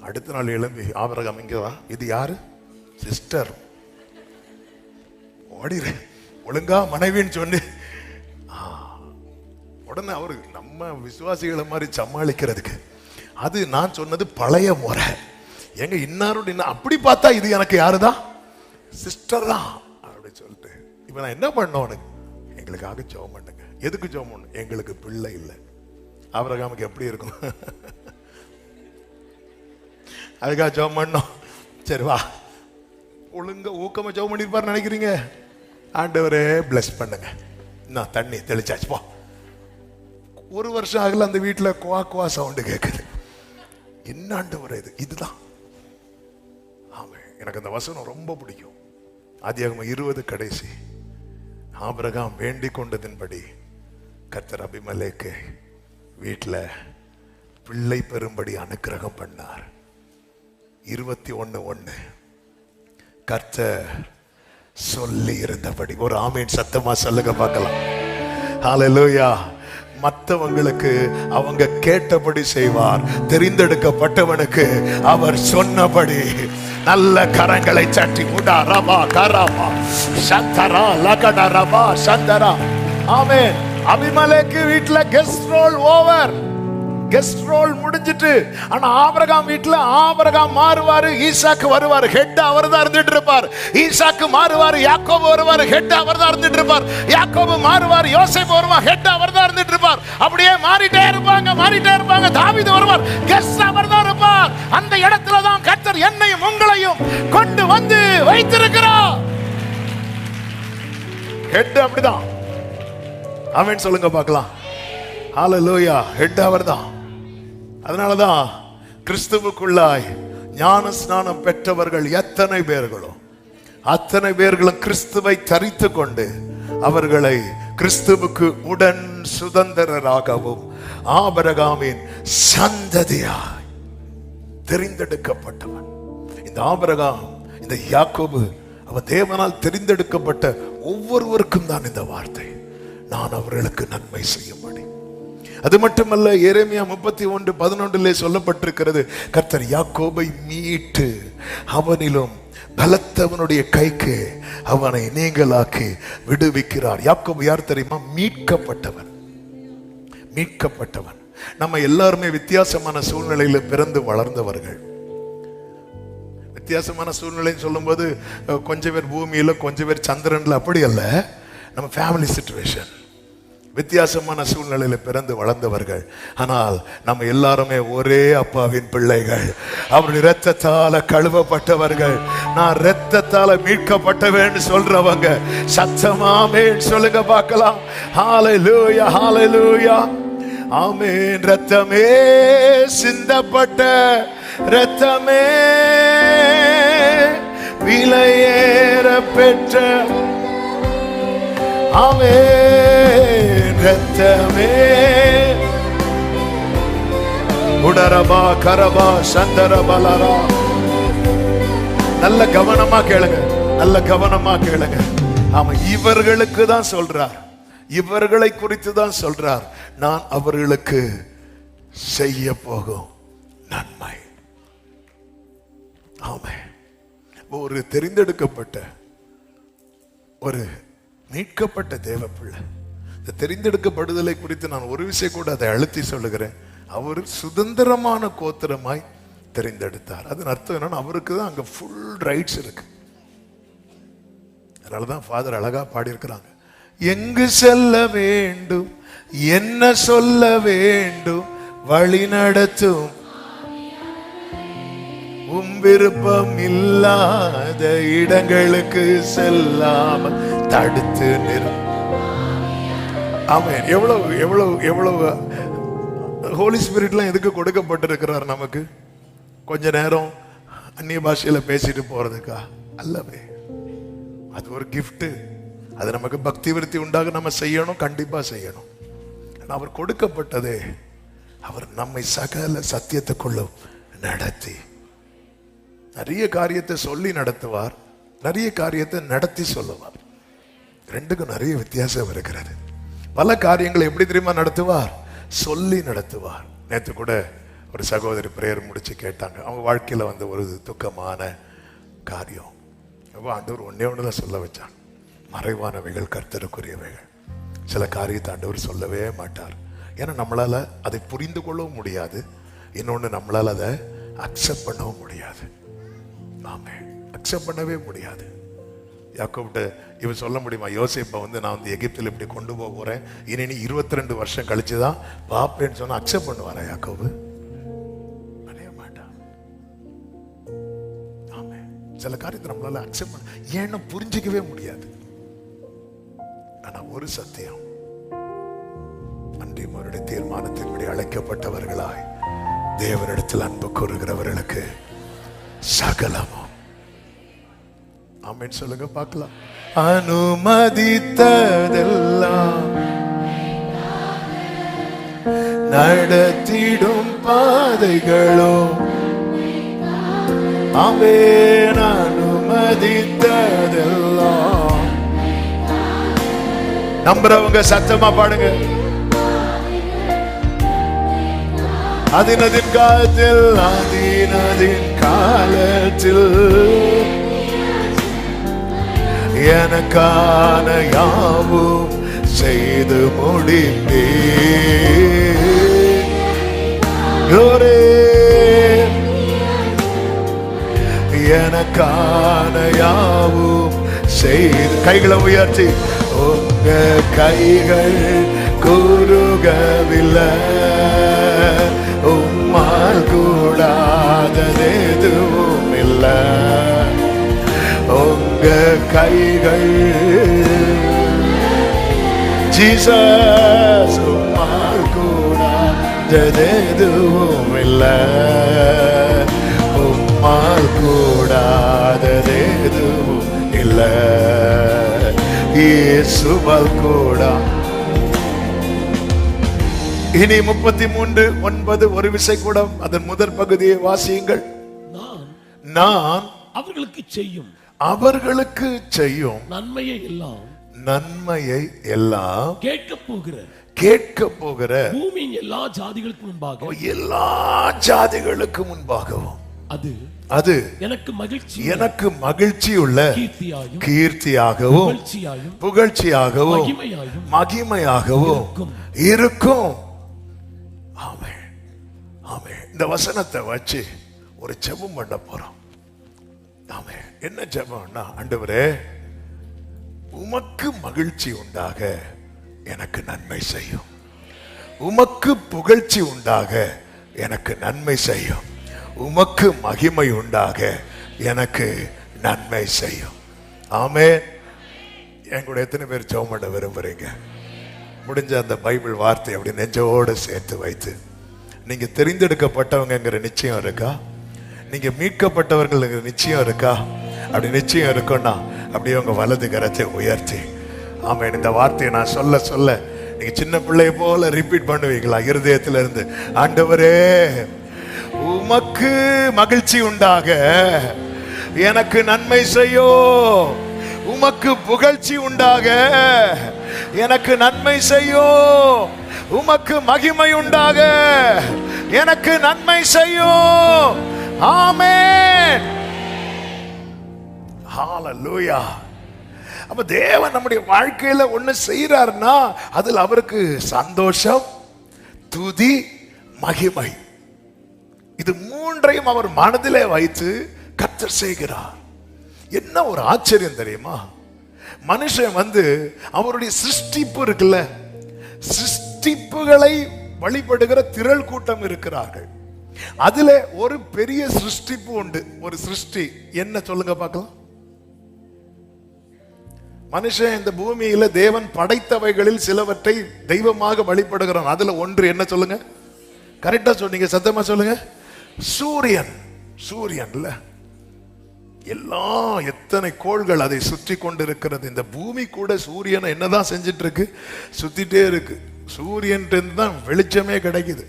அடுத்த நாள் எழும்பி ஆபிரகாம் இங்க வா, இது யாரு? சிஸ்டர். ஓடிரு ஒழுங்கா மனைவின்னு சொன்னு. உடனே அவரு நம்ம விசுவாசிகளை மாதிரி சமாளிக்கிறதுக்கு, அது நான் சொன்னது பழைய முறை. எங்க இன்னாரோட அப்படி பார்த்தா இது எனக்கு யாருதான்? சிஸ்டர் தான் அப்படி சொல்லிட்டு, இப்ப நான் என்ன பண்ணோம்? எங்களுக்காக ஜெபம் பண்ணுங்க. எதுக்கு ஜெபம் பண்ணணும்? எங்களுக்கு பிள்ளை இல்லை. ஆபிரகாமுக்கு எப்படி இருக்கும்? அதுக்காக ஜெபம் பண்ணோம். சரி வா, ஒழுங்க ஊக்கமா ஜெபம் பண்ணிருப்பாரு நினைக்கிறீங்க? ஆண்டவரே பிளஸ் பண்ணுங்க, நான் தண்ணி தெளிச்சாச்சு போ. ஒரு வருஷம் ஆகல, அந்த வீட்டில் குவா குவா சவுண்டு கேட்குது. என்ன ஆண்டவரே இது? இதுதான். ஆமா, எனக்கு அந்த வசனம் ரொம்ப பிடிக்கும். ஆதியாகமம் 20 கடைசி. ஆபிரகாம் வேண்டிக் கொண்டதின்படி கர்த்தர் அபிமெலேக்கு வீட்டில் பிள்ளை பெறும்படி அனுக்கிரகம் பண்ணார். 21:1 கர்த்தர் சொல்லி இருந்தபடி. ஒரு ஆமீன் சத்தமா சொல்லுங்க பார்க்கலாம். ஹல்லேலூயா. மற்றவங்களுக்கு அவங்க கேட்டபடி செய்வார், தெரிந்தெடுக்கப்பட்டவனுக்கு அவர் சொன்னபடி. நல்ல கரங்களை சட்டி உடா ரபா கரபா சந்தரா லகட ரபா சந்தரா. ஆமென். அபிமெலேக்கு வீட்ல guest role over, guest role முடிஞ்சிட்டு. ஆனா ஆபிரகாம் வீட்ல ஆபிரகாம் மாறுவாரு, ஈசாக்கு வருவாரு, ஹெட் அவர் தான் இருந்துட்டு இருப்பார். ஈசாக்கு மாறுவாரு, யாக்கோபு வருவாரு, ஹெட் அவர் தான் இருந்துட்டு இருப்பார். யாக்கோபு மாறுவார், யோசேப்பு வருவார், ஹெட் அவர் தான் இருந்துட்டு இருப்பார். அப்படியே மாறிட்டே இருப்பாங்க. தாவீது வருவார், கெஸ்ட் அவர் தான் இருப்பார். அந்த இடத்துல தான் கர்த்தர் என்னையும் உங்களையும் கொண்டு வந்து வைத்திருக்கிறார். ஹெட் அப்படிதான். ஆமென் சொல்லுங்க பார்க்கலாம். ஹல்லேலூயா. ஹெட் அவர்தான். அதனாலதான் கிறிஸ்துவுக்குள்ளாய் ஞான ஸ்நானம் பெற்றவர்கள் எத்தனை பேர்களும் அத்தனை பேர்களும் கிறிஸ்துவை தரித்து கொண்டு அவர்களை கிறிஸ்துவுக்கு உடன் சுதந்திரராகவும் ஆபிரகாமின் சந்ததியாய் தெரிந்தெடுக்கப்பட்டவன். இந்த ஆபிரகாம், இந்த யாக்கோபு, அவன் தேவனால் தெரிந்தெடுக்கப்பட்ட ஒவ்வொருவருக்கும் தான் இந்த வார்த்தை, நான் அவர்களுக்கு நன்மை செய்யும்படி. அது மட்டுமல்ல, எரேமியா 31:11 சொல்லப்பட்டிருக்கிறது, கர்த்தர் யாக்கோபை மீட்டு அவனிலும் பலத்தவனுடைய கைக்கு அவனை நீங்களாக்கி விடுவிக்கிறார். யாக்கோபு யார் தெரியுமா? மீட்கப்பட்டவன். மீட்கப்பட்டவன். நம்ம எல்லாருமே வித்தியாசமான சூழ்நிலையில பிறந்து வளர்ந்தவர்கள். வித்தியாசமான சூழ்நிலைன்னு சொல்லும் போது கொஞ்சம் பேர் பூமியில, கொஞ்சம் பேர் சந்திரன்ல, அப்படி அல்ல. நம்ம ஃபேமிலி சிச்சுவேஷன், வித்தியாசமான சூழ்நிலையில பிறந்து வளர்ந்தவர்கள். ஆனால் நம்ம எல்லாருமே ஒரே அப்பாவின் பிள்ளைகள். அவருடைய இரத்தத்தால கழுவப்பட்டவர்கள். நான் இரத்தத்தால மீட்கப்பட்டவேன்னு சொல்றவங்க சத்தமாமே சொல்லுங்க பார்க்கலாம். ஹல்லேலூயா, ஹல்லேலூயா. ஆமென். இரத்தமே சிந்தப்பட்ட இரத்தமே, விலையேற பெற்ற ஆமென் இரத்தமே. உடரபா கரபா சந்தரபலரா. நல்ல கவனமா கேளுங்க, நல்ல கவனமா கேளுங்க. ஆமா, இவர்களுக்கு தான் சொல்றார், இவர்களை குறித்து தான் சொல்றார், நான் அவர்களுக்கு செய்ய போகும் நன்மை. ஆமென். ஒரு தெரிந்தெடுக்கப்பட்ட, ஒரு மீட்கப்பட்ட தேவ பிள்ளை. இந்த தெரிந்தெடுக்கப்படுதலை குறித்து நான் ஒரு விஷயம் கூட அதை அழுத்தி சொல்லுகிறேன். அவர் சுதந்திரமான கோத்திரமாய் தெரிந்தெடுத்தார். அதன் அர்த்தம் என்னன்னா, அவருக்கு தான் அங்க ஃபுல் ரைட்ஸ் இருக்கு. அதனாலதான் ஃபாதர் அழகா பாடியிருக்கிறாங்க, எங்கு செல்ல வேண்டும், என்ன சொல்ல வேண்டும், வழி நடத்தும் விருப்பம் இல்லாத இடங்களுக்கு செல்லாமல் தடுத்து நிறுத்தும். ஆமென். எவ்வளவு எவ்வளவு எவ்வளவு ஹோலி ஸ்பிரிட்லாம் எதுக்கு கொடுக்கப்பட்டிருக்கிறார் நமக்கு? கொஞ்ச நேரம் அந்நிய பாஷையில பேசிட்டு போறதுக்கா அல்லவே. அது ஒரு கிஃப்ட். அது நமக்கு பக்தி விருத்தி உண்டாக நம்ம செய்யணும், கண்டிப்பா செய்யணும். அவர் கொடுக்கப்பட்டதே அவர் நம்மை சகல சத்தியத்துக்குள்ள நடத்தி, நிறைய காரியத்தை சொல்லி நடத்துவார், நிறைய காரியத்தை நடத்தி சொல்லுவார். ரெண்டுக்கும் நிறைய வித்தியாசம் இருக்கிறது. பல காரியங்களை எப்படி தெரியுமா நடத்துவார்? சொல்லி நடத்துவார். நேற்று கூட ஒரு சகோதரி பிரேயர் முடிச்சு கேட்டாங்க, அவங்க வாழ்க்கையில வந்து ஒரு துக்கமான காரியம். ஆண்டவர் ஒன்னே ஒண்ணுதான் சொல்ல வச்சாங்க, மறைவானவைகள் கர்த்தருக்குரியவைகள். சில காரியத்தை ஆண்டவர் சொல்லவே மாட்டார். ஏன்னா நம்மளால அதை புரிந்து கொள்ளவும் முடியாது, இன்னொன்னு நம்மளால அதை அக்செப்ட் பண்ணவும் முடியாது. ஆமென். அக்செப்ட் பண்ணவே முடியாது. யாக்கோப்ட்ட இவன் சொல்ல முடியுமா, யோசேப்பை நான் எகிப்தில் இப்படி கொண்டு போக போறேன், இனி நீ 22 வருஷம் கழிச்சுதான் பாப்பேன்னு சொன்னா அக்செப்ட் பண்ணுவாரா யாக்கோபு? பண்ணவே மாட்டான். ஆமா, சில காரியத்தை நம்மளால அக்செப்ட் பண்ண ஏன்னா புரிஞ்சிக்கவே முடியாது. ஆனா ஒரு சத்தியம், அன்றையும் அவருடைய தீர்மானத்தின்படி அழைக்கப்பட்டவர்களாய் தேவனிடத்தில் அன்பு கூறுகிறவர்களுக்கு சகலமும். ஆமென் சொல்லுங்க பார்க்கலாம். அனுமதித்ததெல்லாம் நடத்திடும் பாதைகளோ, ஆமென் அனுமதித்ததெல்லாம். நம்புறவங்க சத்தமா பாடுங்க. அதினதின் காலத்தில் அதினதின் காலத்தில் எனக்கான யாவும் செய்து முடிப்பே. எனக்கான யாவும் செய்து. கைகளை உயர்த்தி, உங்க கைகள் குறுகவில்லை, உம்மால் கூடாதது எதுவும் இல்லை. உங்க கைகள் ஜீசஸ், உம்மால் கூடாதது எதுவும் இல்லை, உம்மால் கூடாதது எதுவும் இல்லை. இயேசுவால் கூடா. இனி 33:9 ஒரு விசை கூட அதன் முதற் பகுதியை வாசியுங்கள். நான் அவர்களுக்கு செய்யும் நன்மையை எல்லாம் கேட்க போகிற பூமியின் எல்லா ஜாதிகளுக்கு முன்பாகவும் அது எனக்கு மகிழ்ச்சி உள்ள கீர்த்தியாகவும் புகழ்ச்சியாகவும் மகிமையாகவும் இருக்கும். ஆமென் ஆமென். இந்த வசனத்தை வச்சு ஒரு ஜெபம் பண்ண போறோம். ஆமென். என்ன ஜெபம்னா, ஆண்டவரே உமக்கு மகிழ்ச்சி உண்டாக எனக்கு நன்மை செய்யும், உமக்கு புகழ்ச்சி உண்டாக எனக்கு நன்மை செய்யும், உமக்கு மகிமை உண்டாக எனக்கு நன்மை செய்யும். ஆமென். என் கூட எத்தனை பேர் ஜெபம் பண்ண விரும்புறீங்க? முடிஞ்ச அந்த பைபிள் வார்த்தை அப்படி நெஞ்சோடு சேர்த்து வைத்து, நீங்க தெரிந்தெடுக்கப்பட்டவங்கிற நிச்சயம் இருக்கா? நீங்க மீட்கப்பட்டவர்கள் நிச்சயம் இருக்கா? அப்படி நிச்சயம் இருக்குன்னா அப்படியே உங்க வலது கரத்தை உயர்த்தி, ஆமென், இந்த வார்த்தையை நான் சொல்ல சொல்ல நீங்க சின்ன பிள்ளைய போல ரிப்பீட் பண்ணுவீங்களா இருதயத்துல இருந்து? ஆண்டவரே உமக்கு மகிழ்ச்சி உண்டாக எனக்கு நன்மை செய்யோ, உமக்கு புகழ்ச்சி உண்டாக எனக்கு நன்மை செய்யோ, உமக்கு மகிமை உண்டாக எனக்கு நன்மை செய்யோ. ஆமென். ஹalleluya. அப்ப தேவன் நம்முடைய வாழ்க்கையில ஒண்ணு செய்யறாருன்னா அதுல அவருக்கு சந்தோஷம், துதி, மகிமை, இது மூன்றையும் அவர் மனதிலே வைத்து கர்த்தர் செய்கிறார். என்ன ஒரு ஆச்சரியம் தெரியுமா? மனுஷன் அவருடைய சிருஷ்டிப்பு இருக்குல்ல, சிருஷ்டிப்புகளை வழிபடுகிற திரள் கூட்டம் இருக்கிறார்கள். அதுல ஒரு பெரிய சிருஷ்டிப்பு உண்டு. ஒரு சிருஷ்டி என்ன சொல்லுங்க பார்க்கலாம்? மனுஷன் இந்த பூமியில தேவன் படைத்தவைகளில் சிலவற்றை தெய்வமாக வழிபடுகிறான். அதுல ஒன்று என்ன சொல்லுங்க? கரெக்டா சொன்னீங்க, சத்தமா சொல்லுங்க. சூரியன். சூரியன்ல எல்லாம் எத்தனை கோள்கள் அதை சுற்றி கொண்டிருக்கிறது. இந்த பூமி கூட சூரியனை என்னதான் செஞ்சிட்டு இருக்கு? சுத்திட்டே இருக்கு. சூரியன் தான் வெளிச்சமே கிடைக்குது.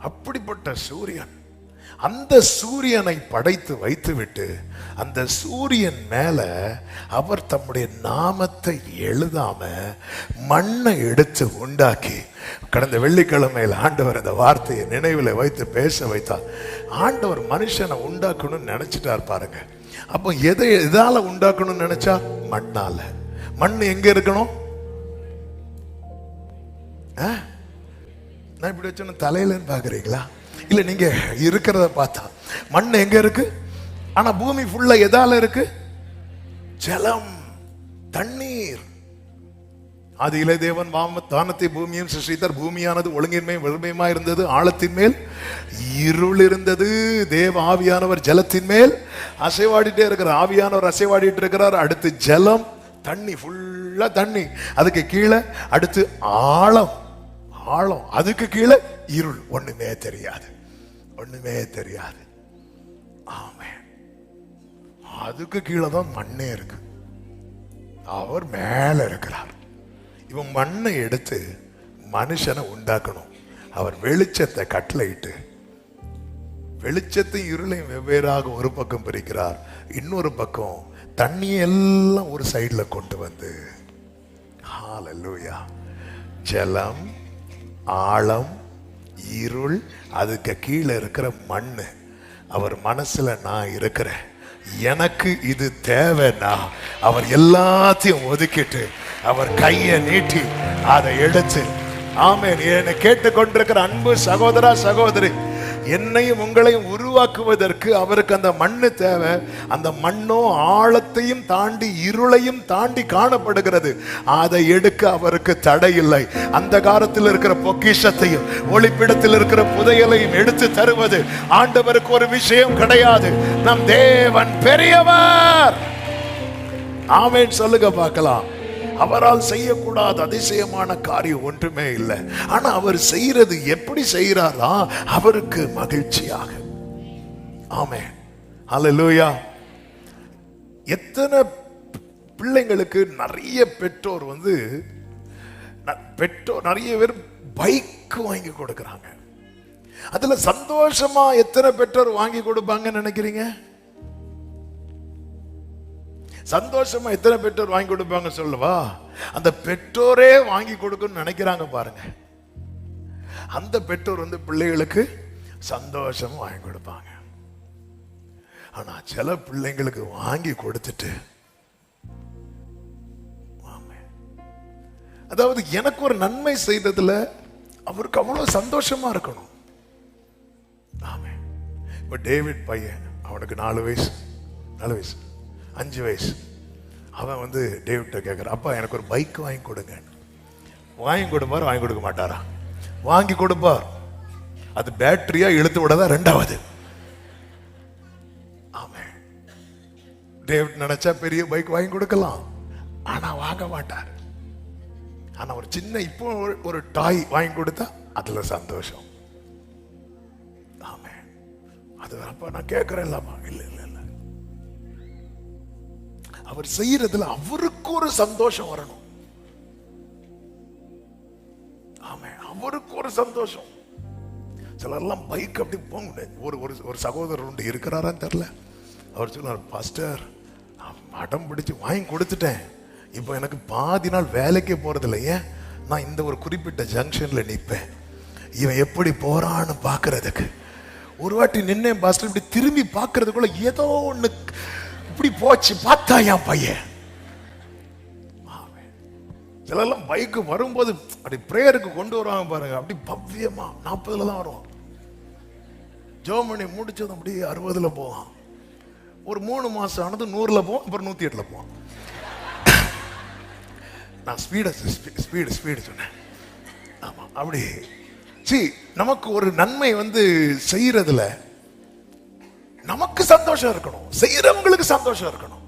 அப்படிப்பட்ட சூரியன், அந்த சூரியனை படைத்து வைத்துவிட்டு அந்த சூரியன் மேல அவர் தம்முடைய நாமத்தை எழுதாம மண்ணை எடுத்து உண்டாக்கி, கடந்த வெள்ளிக்கிழமையில் ஆண்டவர் அந்த வார்த்தையை நினைவில் வைத்து பேச வைத்தார். ஆண்டவர் மனுஷனை உண்டாக்கணும்னு நினைச்சிட்டார் பாருங்க. அப்போ எதால உண்டாக்கணும்னு நினைச்சா? மண்ணால. மண் எங்க இருக்கணும்? நான் இப்படி வச்சோன்னு தலையிலன்னு பாக்குறீங்களா? இல்ல, நீங்க இருக்கிறத பார்த்தா மண் எங்க இருக்கு? ஆனா பூமி ஃபுல்லா எதால இருக்கு? ஜலம், தண்ணீர். ஆதியிலே தேவன் வானத்தை பூமியும் சிருஷ்டித்தார். பூமியானது ஒழுங்கின்மையும் வெறுமையுமா இருந்தது. ஆழத்தின் மேல் இருள் இருந்தது. தேவ ஆவியானவர் ஜலத்தின் மேல் அசைவாடிட்டே இருக்கிறார். ஆவியானவர் அசைவாடிட்டு இருக்கிறார். அடுத்து ஜலம், தண்ணி, ஃபுல்லா தண்ணி. அதுக்கு கீழே அடுத்து ஆழம், ஆழம். அதுக்கு கீழே இருள். ஒண்ணுமே தெரியாது, ஒண்ணுமே தெரியாது. ஆமென். அதுக்கு கீழே தான் மண்ணே இருக்கு. அவர் மேல இருக்கிறார். இவன் மண்ணை எடுத்து மனுஷனை உண்டாக்கணும். அவர் வெளிச்சத்தை கட்டளையிட்டு வெளிச்சத்தையும் இருளையும் வெவ்வேறாக ஒரு பக்கம் பிரிக்கிறார். இன்னொரு பக்கம் தண்ணியை எல்லாம் ஒரு சைடுல கொண்டு வந்து, ஹல்லேலூயா, ஜலம், ஆழம், இருள், அதுக்கு கீழே இருக்கிற மண்ணு. அவர் மனசுல நான் இருக்கிறேன், எனக்கு இது தேவைன்னா அவர் எல்லாத்தையும் ஒதுக்கிட்டு அவர் கையை நீட்டி அதை எடுத்து, ஆமென், என்னை கேட்டுக்கொண்டிருக்கிற அன்பு சகோதரா சகோதரி, என்னையும் உங்களையும் உருவாக்குவதற்கு அவருக்கு அந்த மண்ணு தேவை. அந்த மண்ணோ ஆழத்தையும் தாண்டி இருளையும் தாண்டி காணப்படுகிறது. அதை எடுக்க அவருக்கு தடை இல்லை. அந்த காலத்தில் இருக்கிற பொக்கிஷத்தையும் ஒளிப்பிடத்தில் இருக்கிற புதையலையும் எடுத்து தருவது ஆண்டவருக்கு ஒரு விஷயம் கிடையாது. நம் தேவன் பெரியவர். ஆமென் சொல்லுங்க பார்க்கலாம். அவரால் செய்யக்கூடாத அதிசயமான காரியம் ஒன்றுமே இல்லை. ஆனா அவர் செய்யறது எப்படி செய்யறாரா? அவருக்கு மகிழ்ச்சியாக. ஆமென், ஹல்லேலூயா. எத்தனை பிள்ளைங்களுக்கு நிறைய பெற்றோர் நிறைய பேர் பைக் வாங்கி கொடுக்கறாங்க. அதுல சந்தோஷமா எத்தனை பெற்றோர் வாங்கி கொடுப்பாங்கன்னு நினைக்கிறீங்க? சந்தோஷமா எத்தனை பெற்றோர் வாங்கி கொடுப்பாங்க சொல்லவா? அந்த பெற்றோரே வாங்கி கொடுக்கணும்னு நினைக்கிறாங்க பாருங்க. அந்த பெற்றோர் பிள்ளைகளுக்கு சந்தோஷமா வாங்கி கொடுப்பாங்க. ஆனா சில பிள்ளைங்களுக்கு வாங்கி கொடுத்துட்டு, அதாவது எனக்கு ஒரு நன்மை செய்ததுல அவருக்கு அவ்வளவு சந்தோஷமா இருக்கணும். ஆமே. இப்ப டேவிட் பையன், அவனுக்கு 4 வயசு 5 வயசு. அவன் டேவிட்ட கேட்கிறான், அப்பா எனக்கு ஒரு பைக் வாங்கி கொடுங்க. வாங்கி கொடுப்பார், வாங்கி கொடுக்க மாட்டாரா? வாங்கி கொடுப்பார். அது பேட்டரியா இழுத்து விடதான் 2வது. ஆமென். டேவிட் நினைச்சா பெரிய பைக் வாங்கி கொடுக்கலாம், ஆனா வாங்க மாட்டார். ஆனா ஒரு சின்ன இப்போ ஒரு டாய் வாங்கி கொடுத்தா அதுல சந்தோஷம். ஆமென். அது அப்பா நான் கேட்கிறேன் இல்லாமா? இல்ல இல்ல இல்ல, அவர் செய்யறதுல அவருக்கு ஒரு சந்தோஷம் வரணும். ஆமென். அவருக்கு ஒரு சந்தோஷம். சிலர்லாம் பைக் அப்படி போங்க. ஒரு சகோதரர் உண்டு, இருக்கிறாரான்னு தெரியல. அவர் சொன்னார், பாஸ்டர் அடம் பிடிச்சு வாங்கி கொடுத்துட்டேன், இப்போ எனக்கு பாதி நாள் வேலைக்கே போறது இல்லை. ஏன்? நான் இந்த ஒரு குறிப்பிட்ட ஜங்ஷன்ல நிற்பேன், இவன் எப்படி போறான்னு பாக்குறதுக்கு. ஒரு வாட்டி நின்னேன் பாஸ்டர், இப்படி திரும்பி பாக்குறதுக்குள்ள ஏதோ ஒண்ணு இப்படி போச்சு, பார்த்தா என் பையன். சிலெல்லாம் பைக்கு வரும்போது அப்படி பிரேயருக்கு கொண்டு வருவாங்க பாருங்க, அப்படி பவ்யமா 40ல தான் வருவான். ஜோமணி முடிச்சதும் அப்படி 60ல போவான். ஒரு 3 மாசம் ஆனது 100ல போவான், அப்புறம் 108ல போவான். நான் ஸ்பீடு சொன்னேன். ஆமா, அப்படி நமக்கு ஒரு நன்மை செய்யறதுல நமக்கு சந்தோஷம் இருக்கணும், செய்யறவங்களுக்கு சந்தோஷம் இருக்கணும்.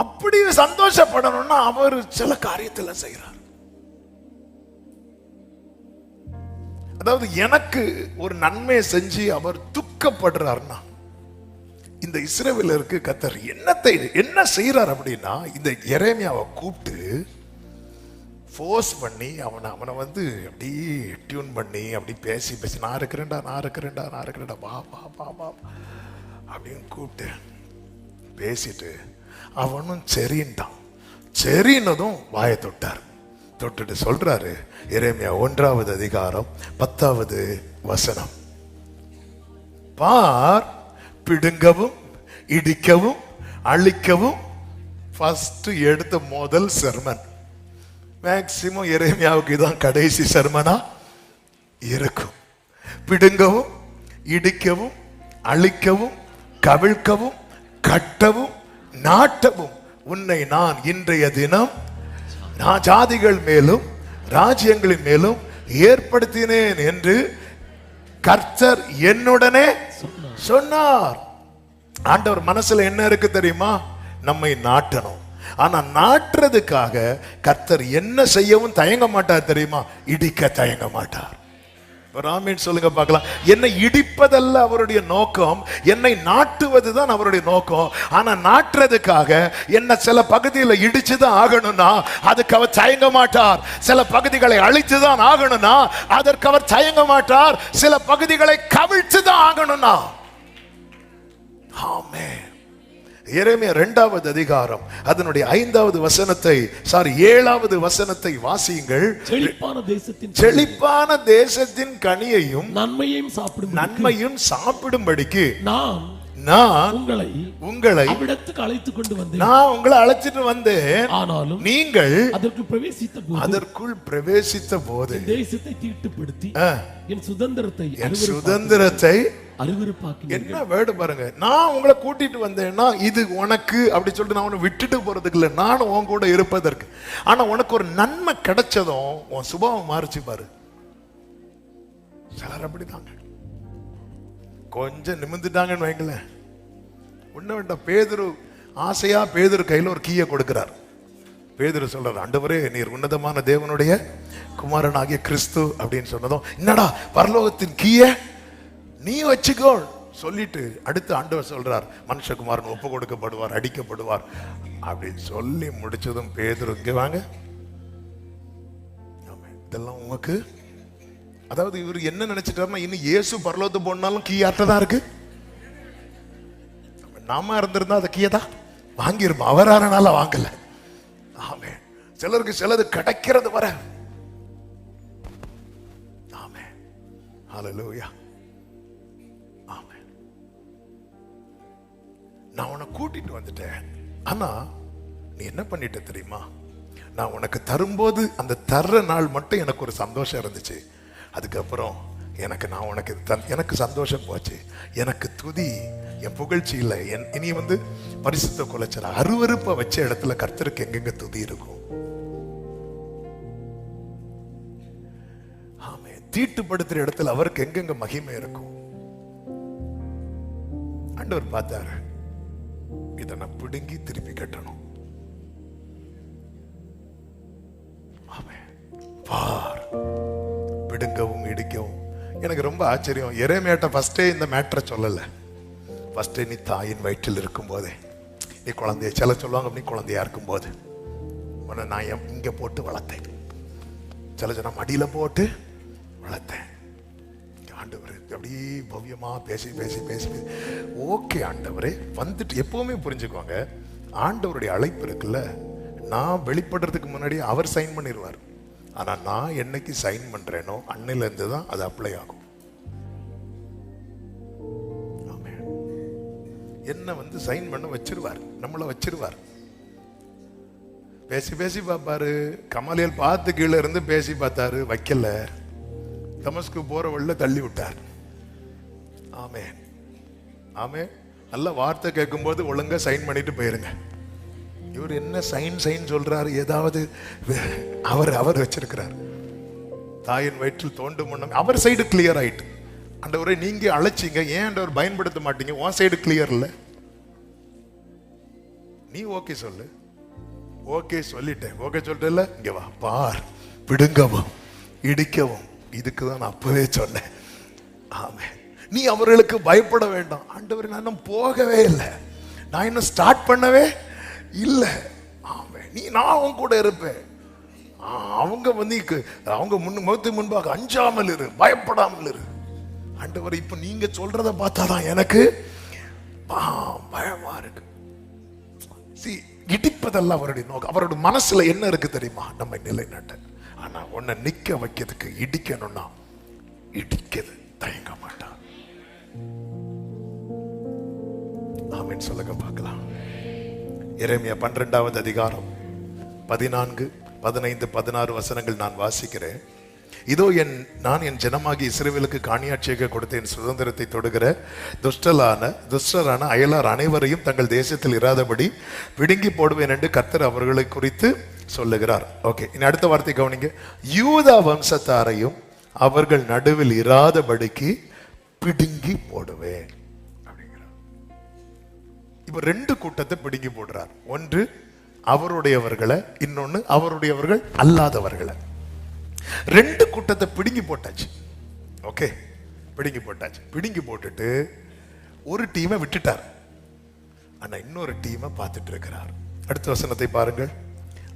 அப்படி சந்தோஷப்படணும்னா அவர் சில காரியத்துல செய்யறார். அதாவது எனக்கு ஒரு நன்மை செஞ்சு அவர் துக்கப்படுறாருன்னா, இந்த இஸ்ரவேலருக்கு கர்த்தர் என்ன செய்யறார் அப்படின்னா, இந்த எரேமியாவை கூப்பிட்டு ஃபோர்ஸ் பண்ணி அவனை அப்படியே டியூன் பண்ணி அப்படி பேசி நான் இருக்கிறேன்டா வா அப்படின்னு கூப்பிட்டு பேசிட்டு அவனும் சரின்ட்டான். சரின்னதும் வாயை தொட்டுட்டு சொல்றாரு, எரேமியா 1வது அதிகாரம் 10வது வசனம், பார், பிடுங்கவும் இடிக்கவும் அழிக்கவும். ஃபர்ஸ்ட் எடுத்த முதல் செர்மன். மேக்சிமம் எரேமியாவுக்கு இதான் கடைசி செர்மனா இருக்கும். பிடுங்கவும் இடிக்கவும் அழிக்கவும் கவிழ்க்கவும் கட்டவும் நாட்டவும் உன்னை நான் இன்றைய தினம் நான் ஜாதிகள் மேலும் ராஜ்யங்களின் மேலும் ஏற்படுத்தினேன் என்று கர்த்தர் என்னுடனே சொன்னார். ஆண்டவர் மனசுல என்ன இருக்கு தெரியுமா? நம்மை நாட்டணும். ஆனா நாட்டுறதுக்காக கர்த்தர் என்ன செய்யவும் தயங்க மாட்டார் தெரியுமா? இடிக்க தயங்க மாட்டார். ஆமென் சொல்லுங்க பார்க்கலாம். என்னை இடிப்பதல்ல அவருடைய நோக்கம், என்னை நாட்டுவதுதான் அவருடைய நோக்கம். ஆனா நாட்டுறதுக்காக என்ன சில பகுதியில் இடிச்சுதான் ஆகணும்னா அதுக்கு அவர் தயங்க மாட்டார். சில பகுதிகளை அழிச்சுதான் ஆகணும்னா அதற்கு அவர் தயங்க மாட்டார். சில பகுதிகளை கவிழ்ச்சுதான் ஆகணும்னா. ஆமென். எரேமியா 2வது அதிகாரம் அதனுடைய 5வது வசனத்தை 7வது வசனத்தை வாசியுங்கள். செழிப்பான தேசத்தின் கனியையும் நன்மையும் சாப்பிடும்படிக்கு நான் உங்களை அழைத்துக் கொண்டு வந்தேன். நான் உங்களை அழைச்சிட்டு வந்தேன். ஆனாலும் நீங்கள் அதற்குள் பிரவேசித்த போது தேசத்தை தீட்டுப்படுத்தி என் சுதந்திரத்தை அருவருப்பாக்கினீர்கள். என்ன வேர்டு பாருங்க. நான் உங்களை கூட்டிட்டு வந்தேன்னா இது உனக்கு அப்படி சொல்லிட்டு நான் உன்னை விட்டுட்டு போறதுக்கு இல்லை, நானும் உன் கூட இருப்பதற்கு. ஆனா உனக்கு ஒரு நன்மை கிடைச்சதும் உன் சுபாவம் மாறிச்சு பாரு. சிலர் அப்படிதாங்க, கொஞ்சம் நிமிந்துட்டாங்கன்னு வைங்களேன். ஒண்ணு வேண்டாம். பேதுரு ஆசையா பேதுரு கையில ஒரு கீயை கொடுக்கிறார். பேதுரு சொல்றாரு, ஆண்டவரே நீர் உன்னதமான தேவனுடைய குமாரனாகிய கிறிஸ்து அப்படின்னு சொன்னதும், என்னடா பரலோகத்தின் கீயை நீ வச்சுக்கோ சொல்லிட்டு அடுத்து ஆண்டவர் சொல்றார், மனுஷகுமாரன் ஒப்பு கொடுக்கப்படுவார், அடிக்கப்படுவார் அப்படின்னு சொல்லி முடிச்சதும் பேதுரு, இங்க வாங்க, இதெல்லாம் உங்களுக்கு. அதாவது இவர் என்ன நினைச்சிட்டாருன்னா, இன்னும் இயேசு பரலோகத்துக்கு போனாலும் கீயாட்ட தான் இருக்கு. நாம இருந்திருந்தா அந்த கீயை தான் வாங்கிருப்போம். அவரானால வாங்கல. ஆமே. சிலருக்கு சிலது கிடைக்கிறது வர. ஆமே. ஹல்லேலூயா. ஆமே. நான் உன்னை கூட்டிட்டு வந்துட்டேன். ஆனா நீ என்ன பண்ணிட்ட தெரியுமா? நான் உனக்கு தரும்போது அந்த தர்ற நாள் மட்டும் எனக்கு ஒரு சந்தோஷம் இருந்துச்சு. அதுக்கப்புறம் நான் உனக்கு எனக்கு சந்தோஷம் போச்சு. எனக்கு துதி, என் புகழ்ச்சி இல்லை. இனி பரிசுத்த குலைச்சல் அருவருப்ப வச்ச இடத்துல கர்த்தருக்கு எங்கெங்க துதி இருக்கும்? ஆமே. தீட்டுப்படுத்துற இடத்துல அவருக்கு எங்கெங்க மகிமை இருக்கும்? ஆண்டவர் பார்த்தாரு, இதை நான் பிடுங்கி திருப்பி கட்டணும். பார், பிடுங்கவும் இடிக்கவும். எனக்கு ரொம்ப ஆச்சரியம். எரேமியாட்ட ஃபர்ஸ்டே இந்த மேட்டரை சொல்லல. ஃபர்ஸ்டே நீ தாயின் வயிற்றில் இருக்கும் போதே, நீ குழந்தைய, சில சொல்லுவாங்க நீ குழந்தையா இருக்கும் போது உன்னை நான் இங்க போட்டு வளர்த்தேன், சில மடியில போட்டு வளர்த்தேன். ஆண்டவர் அப்படியே பவ்யமா பேசி பேசி பேசி ஓகே ஆண்டவரே வந்துட்டு. எப்பவுமே புரிஞ்சுக்குவாங்க, ஆண்டவருடைய அழைப்பு இருக்குல்ல, நான் வெளிப்படுறதுக்கு முன்னாடி அவர் சைன் பண்ணிடுவார். ஆனா நான் என்னைக்கு சைன் பண்றேனோ அன்னையில இருந்து தான் அது அப்ளை ஆகும். என்ன சைன் பண்ண வச்சிருவார், நம்மள வச்சிருவார். பேசி பேசி பார்ப்பாரு. கமாலியல் பார்த்து கீழே இருந்து பேசி பார்த்தாரு, வைக்கல. தமஸ்கு போற வழியில தள்ளி விட்டார். ஆமே ஆமே. நல்ல வார்த்தை கேட்கும் போது ஒழுங்கா சைன் பண்ணிட்டு போயிருங்க. இவர் என்ன சைன் சொல்றாரு? ஏதாவது அவர் வச்சிருக்கிறார். தாயின் வயிற்றில் தோண்டும் முன்னம் அவர் சைடு கிளியர் ஆயிட்டு. ஆண்டவரே நீங்க அழைச்சிங்க, ஏன் ஆண்டவர் பயன்படுத்த மாட்டீங்க? உன் சைடு கிளியர் இல்ல, நீ ஓகே சொல்லு. ஓகே சொல்லிட்டேன், ஓகே சொல்லிட்டேல்ல, இங்க வா பார், பிடுங்கவும் இடிக்கவும். இதுக்கு தான் நான் அப்பவே சொன்னேன். ஆமே. நீ அவர்களுக்கு பயப்பட வேண்டாம். ஆண்டவர் நான் போகவே இல்லை, நான் இன்னும் ஸ்டார்ட் பண்ணவே இல்ல. ஆமே. நான் அவங்க கூட இருப்பேன். அவங்க அவங்க முன்பாக அஞ்சாமல் இரு, பயப்படாமல் இரு. ஆண்டவர் இப்ப நீங்க சொல்றத பார்த்தாதான் எனக்கு பயமா இருக்கு. இடிப்பதெல்லாம் அவருடைய நோக்கம். அவருடைய மனசுல என்ன இருக்கு தெரியுமா? நம்ம நிலைநாட்ட. ஆனா உன்னை நிக்க வைக்கிறதுக்கு, இடிக்கணும்னா இடிக்கிறது தயங்க மாட்டான். ஆமென் சொல்லுங்க பார்க்கலாம். எரேமியா 12வது அதிகாரம் 14, 15, 16 வசனங்கள் நான் வாசிக்கிறேன். இதோ நான் என் ஜனமாகி இஸ்ரவேலுக்கு காணியாட்சியாக கொடுத்தேன், சுதந்திரத்தை தொடுகிற துஷ்டரான அயலார் அனைவரையும் தங்கள் தேசத்தில் இராதபடி பிடுங்கி போடுவேன் என்று கர்த்தர் அவர்களை குறித்து சொல்லுகிறார். ஓகே, இனி அடுத்த வார்த்தை கவனிங்க. யூதா வம்சத்தாரையும் அவர்கள் நடுவில் இராதபடிக்கு பிடுங்கி போடுவேன் அப்படிங்கிறார். இப்ப 2 கூட்டத்தை பிடுங்கி போடுறார். ஒன்று அவருடையவர்களை, இன்னொன்னு அவருடையவர்கள் அல்லாதவர்களை. 2 கூட்டத்தை பிடுங்கி போட்டாச்சு. ஓகே, பிடுங்கி போட்டாச்சு. பிடுங்கி போட்டுட்டு ஒரு டீமை விட்டுட்டார். ஆனா இன்னொரு டீமை பார்த்துட்டு இருக்கிறார். அடுத்த வசனத்தை பாருங்கள்.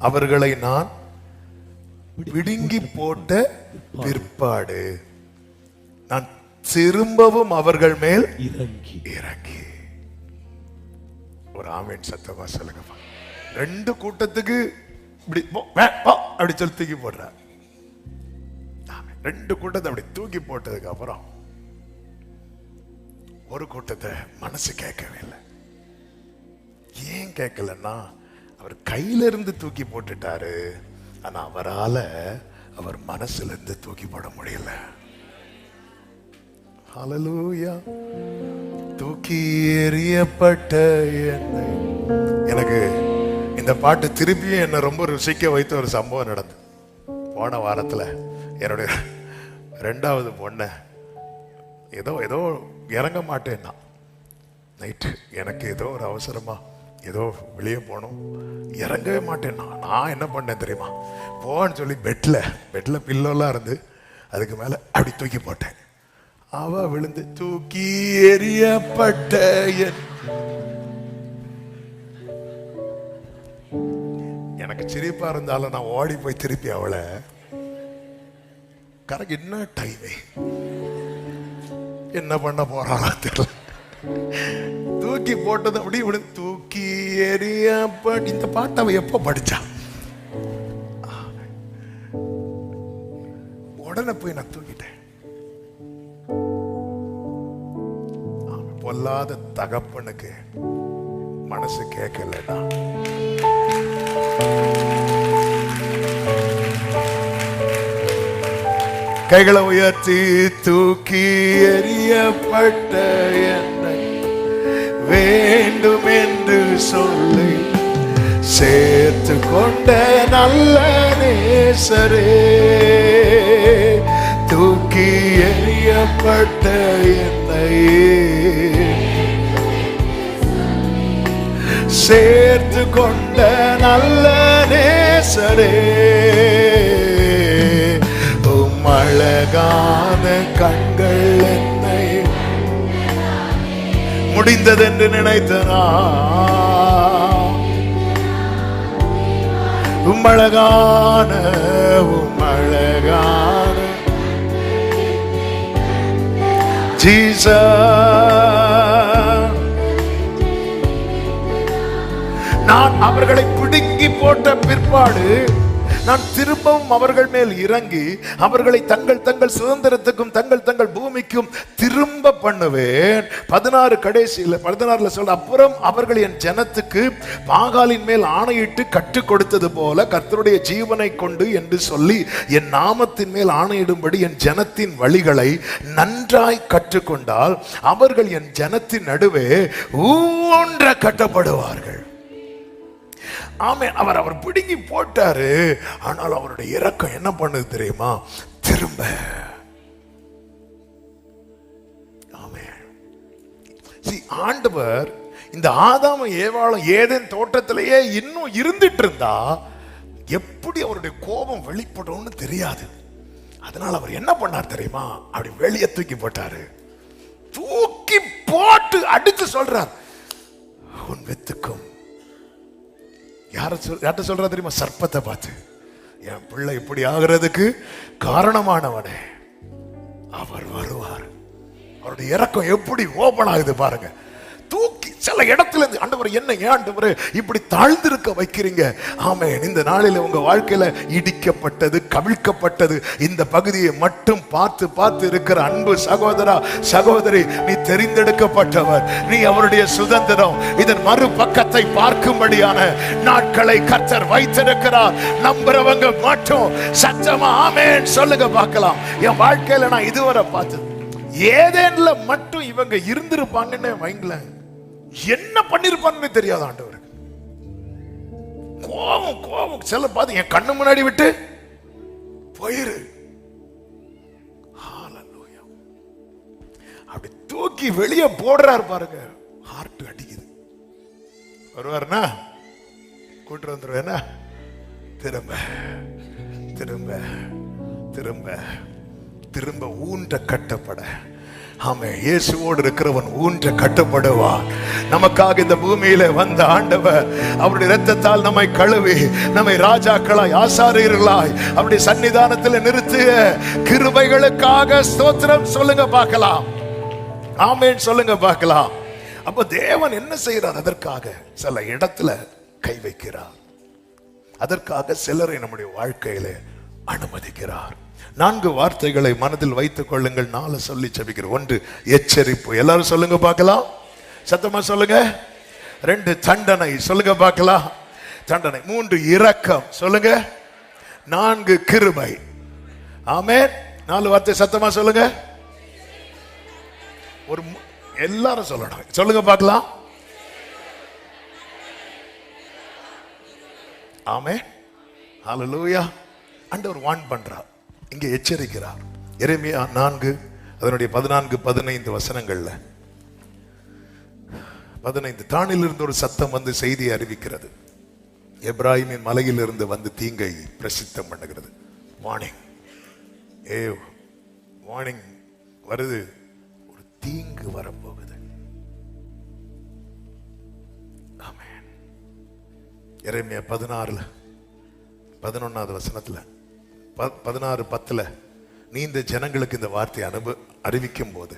அவர்களை நான் பிடுங்கி போட்ட பிற்பாடு நான் திரும்பவும் அவர்கள் மேல் இறங்கி. ஒரு ஆமேன் சத்தமா சொல்லுங்க. 2 கூட்டத்துக்கு அப்படி சொல்லி தூக்கி போடுறார். 2 கூட்டத்தை அப்படி தூக்கி போட்டதுக்கு அப்புறம் ஒரு கூட்டத்தை மனசு கேட்கவே இல்லை. ஏன் கேட்கலன்னா, அவர் கையில இருந்து தூக்கி போட்டுட்டாரு. ஆனா அவரால அவர் மனசுல இருந்து தூக்கி போட முடியல. ஹல்லேலூயா. தூக்கி எறியப்பட்ட என்னை. எனக்கு இந்த பாட்டு திருப்பியும் என்ன ரொம்ப ருசிக்க வைத்த ஒரு சம்பவம் நடந்தது. போன வாரத்துல என்னுடைய 2வது பொண்ணை ஏதோ இறங்க மாட்டேன்னா, நைட்டு எனக்கு ஏதோ ஒரு அவசரமா ஏதோ வெளியே போனோம், இறங்கவே மாட்டேன்னா நான் என்ன பண்ணேன் தெரியுமா? போன்னு சொல்லி பெட்ல பில்லோலாம் இருந்து அதுக்கு மேல அப்படி தூக்கி போட்டேன். அவ விழுந்து தூக்கி எறியப்பட்ட எனக்கு சிரிப்பா இருந்தாலும் நான் ஓடி போய் திருப்பி அவளை கரெக்ட் என்ன டைமே என்ன பண்ண போறாளா தெரியல, தூக்கி போட்டது அப்படி விழுந்து தூக்கி எறியப்பட்ட. இந்த பாட்டை அவ எப்ப படிச்சா? உடனே போய் நான் தூக்கிட்டேன். பொல்லாத தகப்பனுக்கு மனசு கேட்கலடா. கைகளை உயர்த்தி தூக்கி எறியப்பட்ட என்னை வேண்டும் என்று சொல்லி சேர்த்து கொண்ட நல்ல நேசரே, தூக்கி எறியப்பட்ட என்னை சேர்த்து கொண்ட நல்ல நேசரே, அழகான கண்கள் என்னை முடிந்ததென்று நினைத்தனா, உம்மழகான ஜீசஸ். நான் அவர்களை பிடுங்கி போட்ட பிற்பாடு நான் திரும்பவும் அவர்கள் மேல் இறங்கி அவர்களை தங்கள் தங்கள் சுதந்திரத்துக்கும் தங்கள் பூமிக்கும் திரும்ப பண்ணுவேன். 16 கடைசியில் 16 சொல்ல, அப்புறம் அவர்கள் என் ஜனத்துக்கு பாகாலின் மேல் ஆணையிட்டு கற்றுக் கொடுத்தது போல கர்த்தருடைய ஜீவனை கொண்டு என்று சொல்லி என் நாமத்தின் மேல் ஆணையிடும்படி என் ஜனத்தின் வழிகளை நன்றாய் கற்றுக்கொண்டால் அவர்கள் என் ஜனத்தின் நடுவே ஊன்ற கட்டப்படுவார்கள். ஆமே, அவர் பிடுங்கி போட்டாரு. ஆனால் அவருடைய இரக்கம் என்ன பண்ணுது தெரியுமா? திரும்ப. ஆமே, ஆண்டவர் இந்த ஆதாம ஏவாளும் ஏதேன் தோட்டத்திலேயே இன்னும் இருந்துட்டு இருந்தா எப்படி அவருடைய கோபம் வெளிப்படும்னு தெரியாது. அதனால அவர் என்ன பண்ணார் தெரியுமா? அப்படி வெளியே தூக்கி போட்டாரு. தூக்கி போட்டு அடித்து சொல்றார், உன் வித்துக்கும். யார்கிட்ட சொல்றா தெரியுமா? சர்ப்பத்தை பார்த்து, என் பிள்ளை இப்படி ஆகிறதுக்கு காரணமானவனே அவர் வருவார். அவருடைய இரக்கம் எப்படி ஓபன் ஆகுது பாருங்க. தூக்கி சில இடத்துல இருந்து ஆண்டவர் என்ன ஏன் ஆண்டவர் இப்படி தாழ்ந்திருக்க வைக்கிறீங்க? ஆமென். இந்த நாளில உங்க வாழ்க்கையில இடிக்கப்பட்டது, கவிழ்க்கப்பட்டது இந்த பகுதியை மட்டும் பார்த்து பார்த்து இருக்கிற அன்பு சகோதரா சகோதரி, நீ தெரிந்தெடுக்கப்பட்டவர், நீ அவருடைய சுதந்திரம். இதன் மறுபக்கத்தை பார்க்கும்படியான நாட்களை கர்த்தர் வைத்திருக்கிறார். நம்புறவங்க மட்டும் சத்தமா ஆமென் சொல்லுங்க பார்க்கலாம். என் வாழ்க்கையில நான் இதுவரை பார்த்தது ஏதேன்ல மட்டும் இவங்க இருந்திருப்பாங்கன்னு வைங்களேன், என்ன பண்ணிருப்பான்னு தெரியாது ஆண்டவருக்கு. கோபம் கோபம் சில பார்த்து என் கண்ணு முன்னாடி விட்டு போயிரு, அப்படி தூக்கி வெளியே போடுறாரு பாருங்க, ஹார்ட் அடிக்குது. வருவாருன்னா கூட்டு வந்துருவேனா, திரும்ப திரும்ப திரும்ப திரும்ப ஊன்ற கட்டப்பட. ஆமே, இயேசுவோடு இருக்கிறவன் ஊன்ற கட்டப்படுவான். நமக்காக இந்த பூமியில வந்த ஆண்டவர் அவருடைய இரத்தத்தால் நம்மை கழுவி நம்மை ராஜாக்களாய் ஆசாரியர்களாய் அவருடைய சன்னிதானத்தில் நிறுத்திய கிருபைகளுக்காக ஸ்தோத்திரம் சொல்லுங்க பார்க்கலாம். ஆமென் சொல்லுங்க பார்க்கலாம். அப்ப தேவன் என்ன செய்யறார்? அதற்காக சில இடத்துல கை வைக்கிறார். அதற்காக சிலரை நம்முடைய வாழ்க்கையில அனுமதிக்கிறார். 4 வார்த்தைகளை மனதில் வைத்துக் கொள்ளுங்கள். 4 சொல்லி ஜெபிக்கிறோம். 1 எச்சரிப்பு, எல்லாரும் சொல்லுங்க பார்க்கலாம், சத்தமா சொல்லுங்க. 2 தண்டனை, சொல்லுங்க பார்க்கலாம், தண்டனை. 3 இரக்கம், சொல்லுங்க. 4 கிருபை. ஆமென். 4 வார்த்தை சத்தமா சொல்லுங்க. ஒரு எல்லாரும் சொல்லணும், சொல்லுங்க பார்க்கலாம். ஆமென். ஹல்லேலூயா. ஆண்டவர் வார்ன் பண்றார், இங்கே எச்சரிக்கிறார். எரேமியா 4 அதனுடைய 14-15 வசனங்கள்ல 15 தானிலிருந்து ஒரு சத்தம் வந்து செய்தியை அறிவிக்கிறது. எப்ராஹிமின் மலையிலிருந்து வந்து தீங்கை பிரசித்தம் பண்ணுகிறது. வார்னிங், வார்னிங் வருது, ஒரு தீங்கு வரப்போகுது. ஆமென். எரேமியா 16-11 வசனத்துல 16:10 நீ இந்த ஜனங்களுக்கு இந்த வார்த்தையை அறிவிக்கும் போது,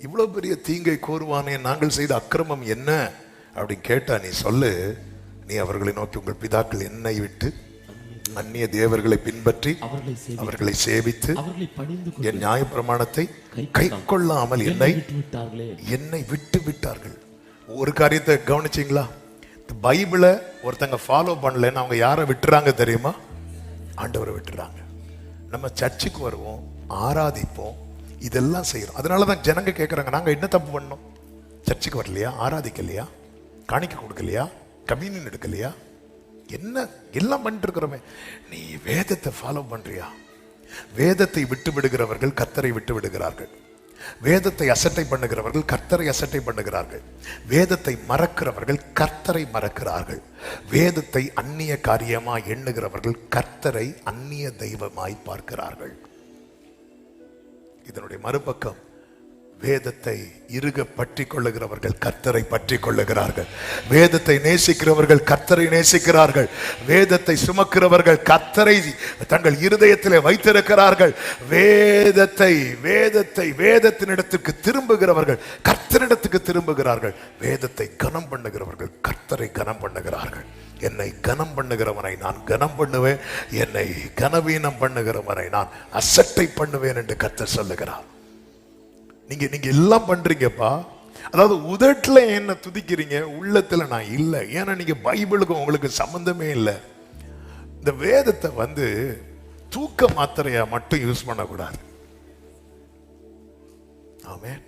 இவ்வளவு பெரிய தீங்கை கூறுவானே, நாங்கள் செய்த அக்கிரமம் என்ன அப்படின்னு கேட்டா நீ சொல்லு, நீ அவர்களை நோக்கி உங்கள் பிதாக்கள் என்னை விட்டு அந்நிய தேவர்களை பின்பற்றி அவர்களை சேவித்து என் நியாயப்பிரமாணத்தை கை கொள்ளாமல் என்னை விட்டு விட்டார்கள். ஒரு காரியத்தை கவனிச்சீங்களா? பைபிளை ஒருத்தங்க ஃபாலோ பண்ணலன்னு அவங்க யாரை விட்டுறாங்க தெரியுமா? ஆண்டவரை விட்டுறாங்க. நம்ம சர்ச்சுக்கு வருவோம், ஆராதிப்போம், இதெல்லாம் செய்யறோம். அதனாலதான் ஜனங்க கேட்கறாங்க, நாங்க என்ன தப்பு பண்ணோம்? சர்ச்சுக்கு வரலையா, ஆராதிக்கலையா, காணிக்கை கொடுக்கலையா, கம்யூனியன் எடுக்கலையா, என்ன எல்லாம் பண்ணிட்டு இருக்கிறோமே. நீ வேதத்தை ஃபாலோ பண்றியா? வேதத்தை விட்டு விடுகிறவர்கள் கர்த்தரை விட்டு விடுகிறார்கள். வேதத்தை அசட்டை பண்ணுகிறவர்கள் கர்த்தரை அசட்டை பண்ணுகிறார்கள். வேதத்தை மறக்கிறவர்கள் கர்த்தரை மறக்கிறார்கள். வேதத்தை அந்நிய காரியமாய் எண்ணுகிறவர்கள் கர்த்தரை அந்நிய தெய்வமாய் பார்க்கிறார்கள். இதனுடைய மறுபக்கம், வேதத்தை இறுக பற்றி கொள்ளுகிறவர்கள் கர்த்தரை பற்றி கொள்ளுகிறார்கள். வேதத்தை நேசிக்கிறவர்கள் கர்த்தரை நேசிக்கிறார்கள். வேதத்தை சுமக்கிறவர்கள் கர்த்தரை தங்கள் இருதயத்திலே வைத்திருக்கிறார்கள். வேதத்தை வேதத்தை வேதத்தினிடத்துக்கு திரும்புகிறவர்கள் கர்த்தரிடத்துக்கு திரும்புகிறார்கள். வேதத்தை கனம் பண்ணுகிறவர்கள் கர்த்தரை கனம் பண்ணுகிறார்கள். என்னை கனம் பண்ணுகிறவனை நான் கனம் பண்ணுவேன், என்னை கனவீனம் பண்ணுகிறவனை நான் அசட்டை பண்ணுவேன் என்று கர்த்தர் சொல்லுகிறார். நீங்க எல்லாம் பண்றீங்கப்பா, அதாவது உதட்டுல என்ன துதிக்கிறீங்க, உள்ளத்துல நான் இல்லை. ஏன்னா நீங்க பைபிளுக்கும் உங்களுக்கு சம்பந்தமே இல்லை. இந்த வேதத்தை தூக்க மாத்திரையா மட்டும் யூஸ் பண்ணக்கூடாது. ஆமென்.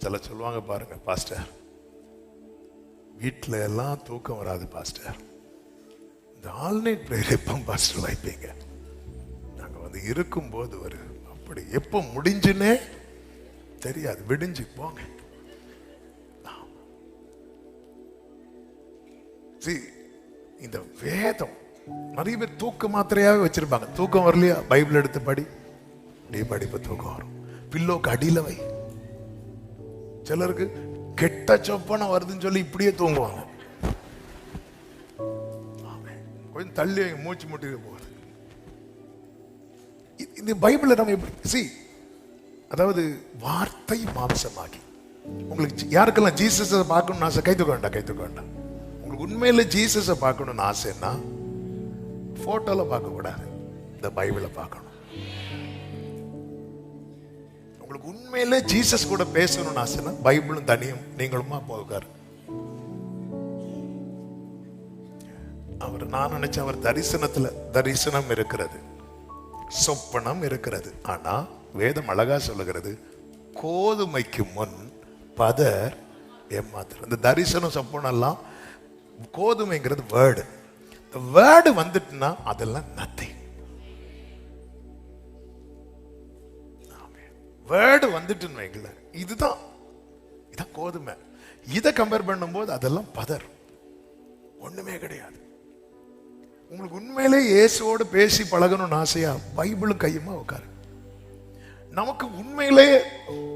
சில சொல்லுவாங்க பாருங்க, பாஸ்டர் வீட்டுல எல்லாம் தூக்கம் வராது பாஸ்டர், இந்த ஆல்நைட் பிரேயர் எப்போ பாஸ்டர் வைப்பீங்க? நாங்க இருக்கும்போது அப்படி எப்போ முடிஞ்சுன்னே தெரியாது, விடிஞ்சு போங்க. இந்த வேதம் நிறைய பேர் தூக்க மாத்திரையாவே வச்சிருப்பாங்க. தூக்கம் வரலையா, பைபிள் எடுத்து படி, படிப்பு தூக்கம் வரும். பில்லோக்கு அடியில வை. சிலருக்கு கெட்ட சொப்பனம் வருதுன்னு சொல்லி இப்படியே தூங்குவாங்க. கொஞ்சம் தள்ளி மூச்சு முட்டி போகுது. இந்த பைபிளை நம்ம எப்படி அதாவது வார்த்தை மாம்சமாகி உங்களுக்கு யாருக்கெல்லாம் ஜீசஸை பார்க்கணும்னு ஆசை? கைத்துக்க வேண்டாம். உங்களுக்கு உண்மையில ஜீசஸை பார்க்கணும்னு ஆசைன்னா போட்டோல பார்க்க கூடாது, இந்த பைபிளை பார்க்கணும். உங்களுக்கு உண்மையில ஜீசஸ் கூட பேசணும்னு ஆசைன்னா பைபிளும் தனியும் நீங்களுமா போகாரு. அவர், நான் நினைச்சேன் அவர் தரிசனம் இருக்கிறது, சொப்பனம் இருக்கிறது. ஆனா வேதம் அழகா சொல்லுகிறது, கோதுமைக்கு முன் பதர் ஏமாத்துறது. இந்த தரிசனம் சொப்பனம் எல்லாம், கோதுமைங்கிறது வேர்டு. வேர்டு வந்துட்டுனா அதெல்லாம் நத்திங். வேர்டு வந்துட்டுன்னு வைக்கல, இதான் கோதுமை. இதை கம்பேர் பண்ணும்போது அதெல்லாம் பதர், ஒண்ணுமே கிடையாது. உங்களுக்கு உண்மையிலே இயேசுவோடு பேசி பழகணும்னு ஆசையா, பைபிளும் கையுமா உட்காரு. நமக்கு உண்மையிலே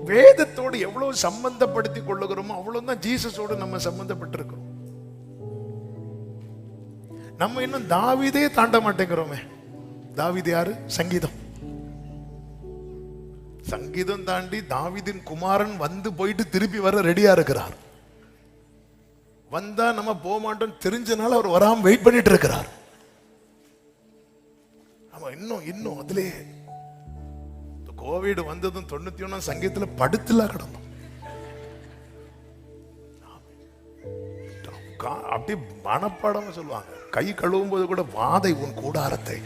வேதத்தோடு எவ்வளவு சம்பந்தப்படுத்தி கொள்ளுகிறோமோ அவ்வளவுதான் ஜீசஸோடு நம்ம சம்பந்தப்பட்டிருக்கிறோம். நம்ம இன்னும் தாவீதே தாண்ட மாட்டேங்கிறோமே. தாவீது யாரு? சங்கீதம் தாண்டி தாவீதின் குமாரன் வந்து போயிட்டு திருப்பி வர ரெடியா இருக்கிறார். வந்தா நம்ம போக மாட்டோம் தெரிஞ்சனால அவர் வராம வெயிட் பண்ணிட்டு இருக்கிறார். இன்னும் அதுலயே கோவிட் வந்ததும் 91 சங்கீதத்துல படுத்துல கிடந்தோம். அப்படி மனப்பாடம் சொல்லுவாங்க, கை கழுவும் போது கூட வாதை உன் கூடாரத்தை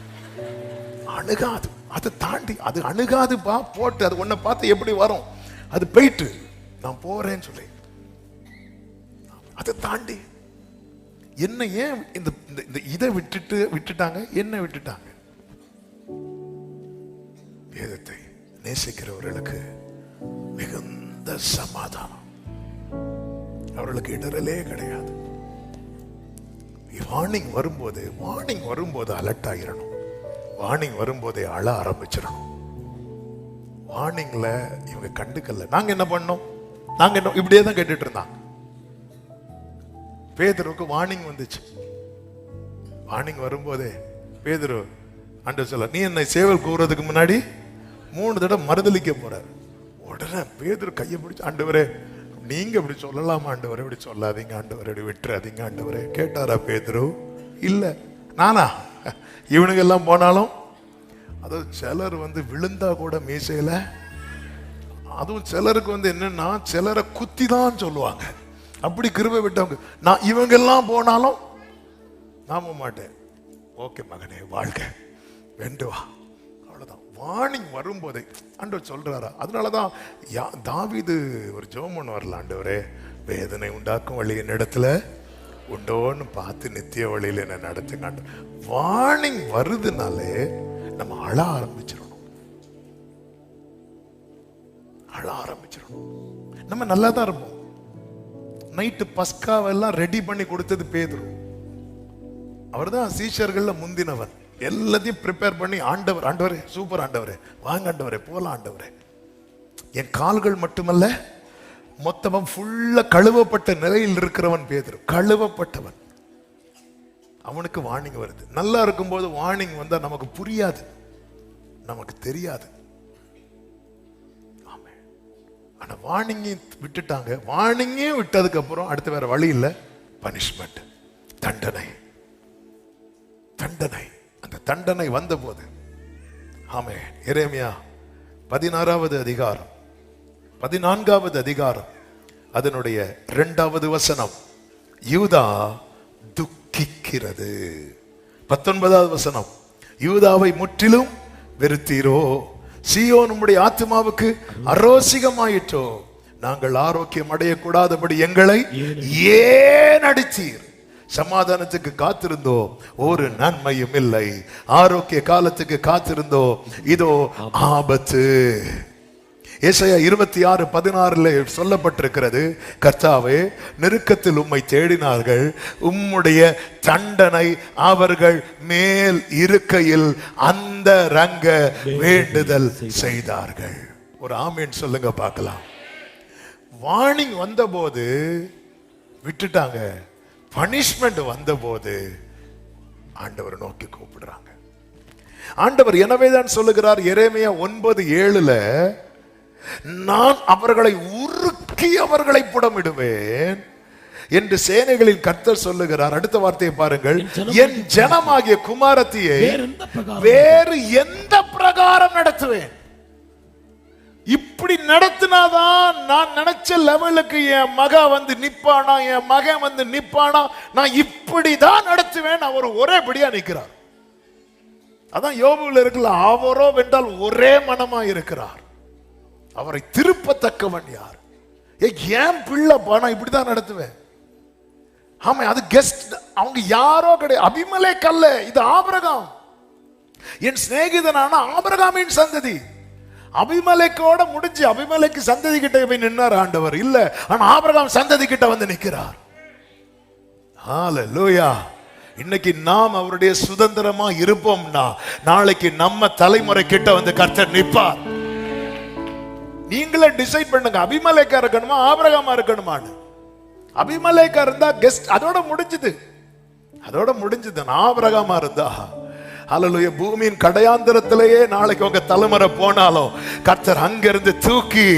அணுகாது. அதை தாண்டி அது அணுகாதுப்பா, போட்டு அது ஒன்ன பார்த்து எப்படி வரும், அது போயிட்டு நான் போறேன்னு சொல்லி அதை தாண்டி என்ன ஏன் இதை விட்டுட்டாங்க, என்ன விட்டுட்டாங்க? வேதத்தை நேசிக்கிறவர்களுக்கு மிகுந்த சமாதானம், அவர்களுக்கு இடரலே கிடையாது. வார்னிங் வரும்போது அலர்ட் ஆகிடணும். வார்னிங் வரும்போதே அழ ஆரம்பிச்சிடணும். வார்னிங்ல இவங்க கண்டுக்கல. நாங்க என்ன பண்ணோம்? இப்படியே தான் கேட்டுட்டு இருந்தாங்க. பேதுருக்கு வார்னிங் வந்துச்சு. வார்னிங் வரும்போதே பேதுரு ஆண்டவர் சொல்ல, நீ என்னை சேவல் கூறதுக்கு முன்னாடி 3 தடவை மறுதலிக்க போறாரு. உடனே பேதுரு கையை பிடிச்சு, ஆண்டவரே நீங்க இப்படி சொல்லலாமா ஆண்டவரே, இப்படி சொல்லாதீங்க ஆண்டவரே, இப்படி விட்டுறாதீங்க ஆண்டவரே. கேட்டாரா பேதுரு? இல்ல. நானா? இவனுங்க எல்லாம் போனாலும், அதாவது சிலர் விழுந்தா கூட மீசையில, அதுவும் சிலருக்கு என்னன்னா சிலரை குத்தி தான் சொல்லுவாங்க. அப்படி கிருபை விட்டவங்க. நான் இவங்க எல்லாம் போனாலும் நாம மாட்டேன். ஓகே மகனே, வாழ்க, வெண்டு வா, அவ்வளவுதான். வார்னிங் வரும்போதே ஆண்டவர் சொல்றாரா? அதனாலதான் தாவீது ஒரு ஜெபம் வரல, ஆண்டவரே வேதனை உண்டாக்கும் வழி என்னிடத்துல உண்டோன்னு பார்த்து நித்திய வழியில என்ன நடத்துங்க. வார்னிங் வருதுனாலே நம்ம அழ ஆரம்பிச்சிடணும். நம்ம நல்லா தான் இருப்போம். நைட்டு பஸ்காவெல்லாம் ரெடி பண்ணி கொடுத்தது பேதுரு. அவர் தான் சீஷர்கள்ல முந்தினவன். எல்லாத்தையும் ப்ரிப்பேர் பண்ணி, ஆண்டவரே சூப்பர் ஆண்டவரே, வாங்க ஆண்டவரே போலாம் ஆண்டவரே. என் கால்கள் மட்டுமல்ல, மொத்தமும் ஃபுல்லா கழுவப்பட்ட நிலையில் இருக்கிறவன் பேதுரு. கழுவப்பட்டவன். அவனுக்கு வார்னிங் வருது. நல்லா இருக்கும்போது வார்னிங் வந்தா நமக்கு புரியாது, நமக்கு தெரியாது. ஆனா வார்னிங்கை விட்டுட்டாங்க. வார்னிங்கே விட்டதுக்கு அப்புறம் அடுத்து வேற வழி இல்லை, பனிஷ்மெண்ட், தண்டனை. அந்த தண்டனை வந்த போது, ஆமே, எரேமியா 16வது அதிகாரம் 14வது அதிகாரம் அதனுடைய 2வது வசனம், யூதா துக்கிக்கிறது. 19வது வசனம், யூதாவை முற்றிலும் வெறுத்தீரோ, சீயோன் உம்முடைய ஆத்துமாவுக்கு அரோசிகமாயிற்றோ, நாங்கள் ஆரோக்கியம் அடையக்கூடாதபடி எங்களை ஏன் அடித்தீர்? சமாதானத்துக்கு காத்திருந்தோம், ஒரு நன்மையும் இல்லை. ஆரோக்கிய காலத்துக்கு காத்திருந்தோம், இதோ ஆபத்து. ஏசாயா 26:16 சொல்லப்பட்டிருக்கிறது, கர்த்தாவே நெருக்கத்தில் உம்மை தேடினார்கள், உம்முடைய தண்டனை அவர்கள் மேல் இருக்கையில் அந்த ரங்க வேண்டுதல் செய்தார்கள். ஒரு ஆமீன் சொல்லுங்க பார்க்கலாம். வார்னிங் வந்த போது விட்டுட்டாங்க, பனிஷ்மெண்ட் வந்த போது ஆண்டவர் நோக்கி கூப்பிடுறாங்க. ஆண்டவர் எனவேதான் சொல்லுகிறார் எரேமியா 9:7, நான் அவர்களை நொறுக்கி அவர்களை புடமிடுவேன் என்று சேனைகளின் கர்த்தர் சொல்லுகிறார். அடுத்த வார்த்தையை பாருங்கள். என் ஜனமாகிய குமாரத்தியை வேறு எந்த பிரகாரம் நடத்துவேன். இப்படி நடத்தினாதான் நான் நினைச்ச லெவலுக்கு என் மக வந்து நிப்பானா, என் மகன் வந்து நிப்பானா, நான் இப்படிதான் நடத்துவேன். அவர் ஒரேபடியா நிற்கிறார். அதான் யோபுவில் இருக்குல்ல, அவரோ வென்றால் ஒரே மனமா இருக்கிறார். அவரை திருப்பத்தக்கவன் யார்? ஏன் பிள்ளைப்பா, நான் இப்படிதான் நடத்துவேன். ஆமா, அது கெஸ்ட். அவங்க யாரோ கிடையாது, அபிமெலேக் அல்ல, இது ஆபிரகாம். என் சிநேகிதனான ஆபிரகாமின் சந்ததி. அபிமெலேக்கோட முடிஞ்சு அபிமெலேக்கு சந்ததி கிட்ட போய் நின்னார் ஆண்டவர் இல்ல, ஆனா ஆபிரகாம் சந்ததி கிட்ட வந்து நிற்கிறார். ஹல்லேலூயா. இன்னைக்கு நாம் அவருடைய சுதந்திரமா இருப்போம்னா நாளைக்கு நம்ம தலைமுறை கிட்ட வந்து கர்த்தர் நிற்பார். நீங்களே டிசைட் பண்ணுங்க, அபிமெலேக்கா இருக்கணுமா ஆபிரகாமா இருக்கணுமான்னு. அபிமெலேக்கா இருந்தா கெஸ்ட், அதோட முடிஞ்சது, அதோட முடிஞ்சது. ஆபிரகாமா இருந்தா ஹல்லேலூயா, பூமியின் கடையாந்திரத்திலேயே நாளைக்கு உங்க தலைமுறை போனாலும் கர்த்தர் அங்கிருந்து தூக்கி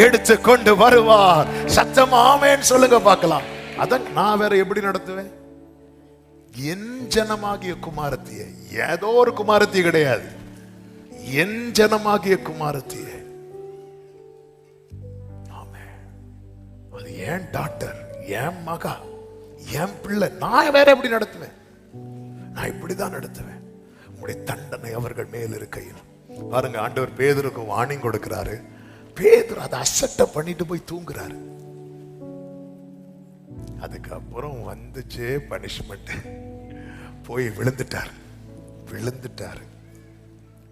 எடுத்து கொண்டு வருவார். சத்தமா ஆமென் சொல்லுங்க பார்க்கலாம். அதான் நான் வேற எப்படி நடத்துவேன்? என் ஜனமாகிய குமாரத்தியே, ஏதோ ஒரு குமாரத்தி கிடையாது, என் ஜனமாகிய குமாரத்தியே. அது என் டாட்டர், என் மகா, என் பிள்ளை. நான் வேற எப்படி நடத்துவேன்? நான் இப்படிதான் நடத்துவேன். உங்களுடைய தண்டனை அவர்கள் மேல் இருக்கையில் பாருங்க. ஆண்டவர் பேதுருக்கு வார்னிங் கொடுக்கிறாரு. பேதுரு அதை அசட்டை பண்ணிட்டு போய் தூங்குறாரு. அதுக்கப்புறம் வந்துச்சு பனிஷ்மெண்ட். போய் விழுந்துட்டார்.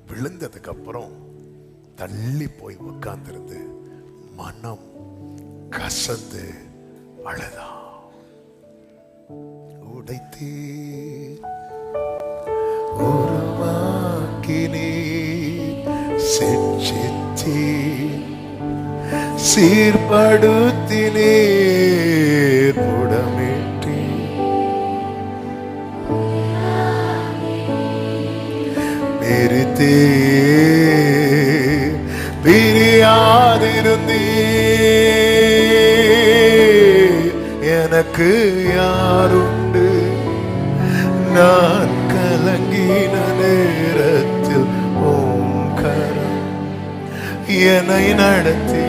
விழுந்ததுக்கு அப்புறம் தள்ளி போய் உட்கார்ந்திருந்து மனம் கசந்து அழுதா. உடைத்தே உருவாக்கினே செஞ்சித்தே சீர்படுத்தினே புடமிட்டே பிரித்தே பிரியாதிருந்தே எனக்கு யாருண்டு? நான் கலங்கின நேரத்தில் உம் கரம் என்னை நடத்தி.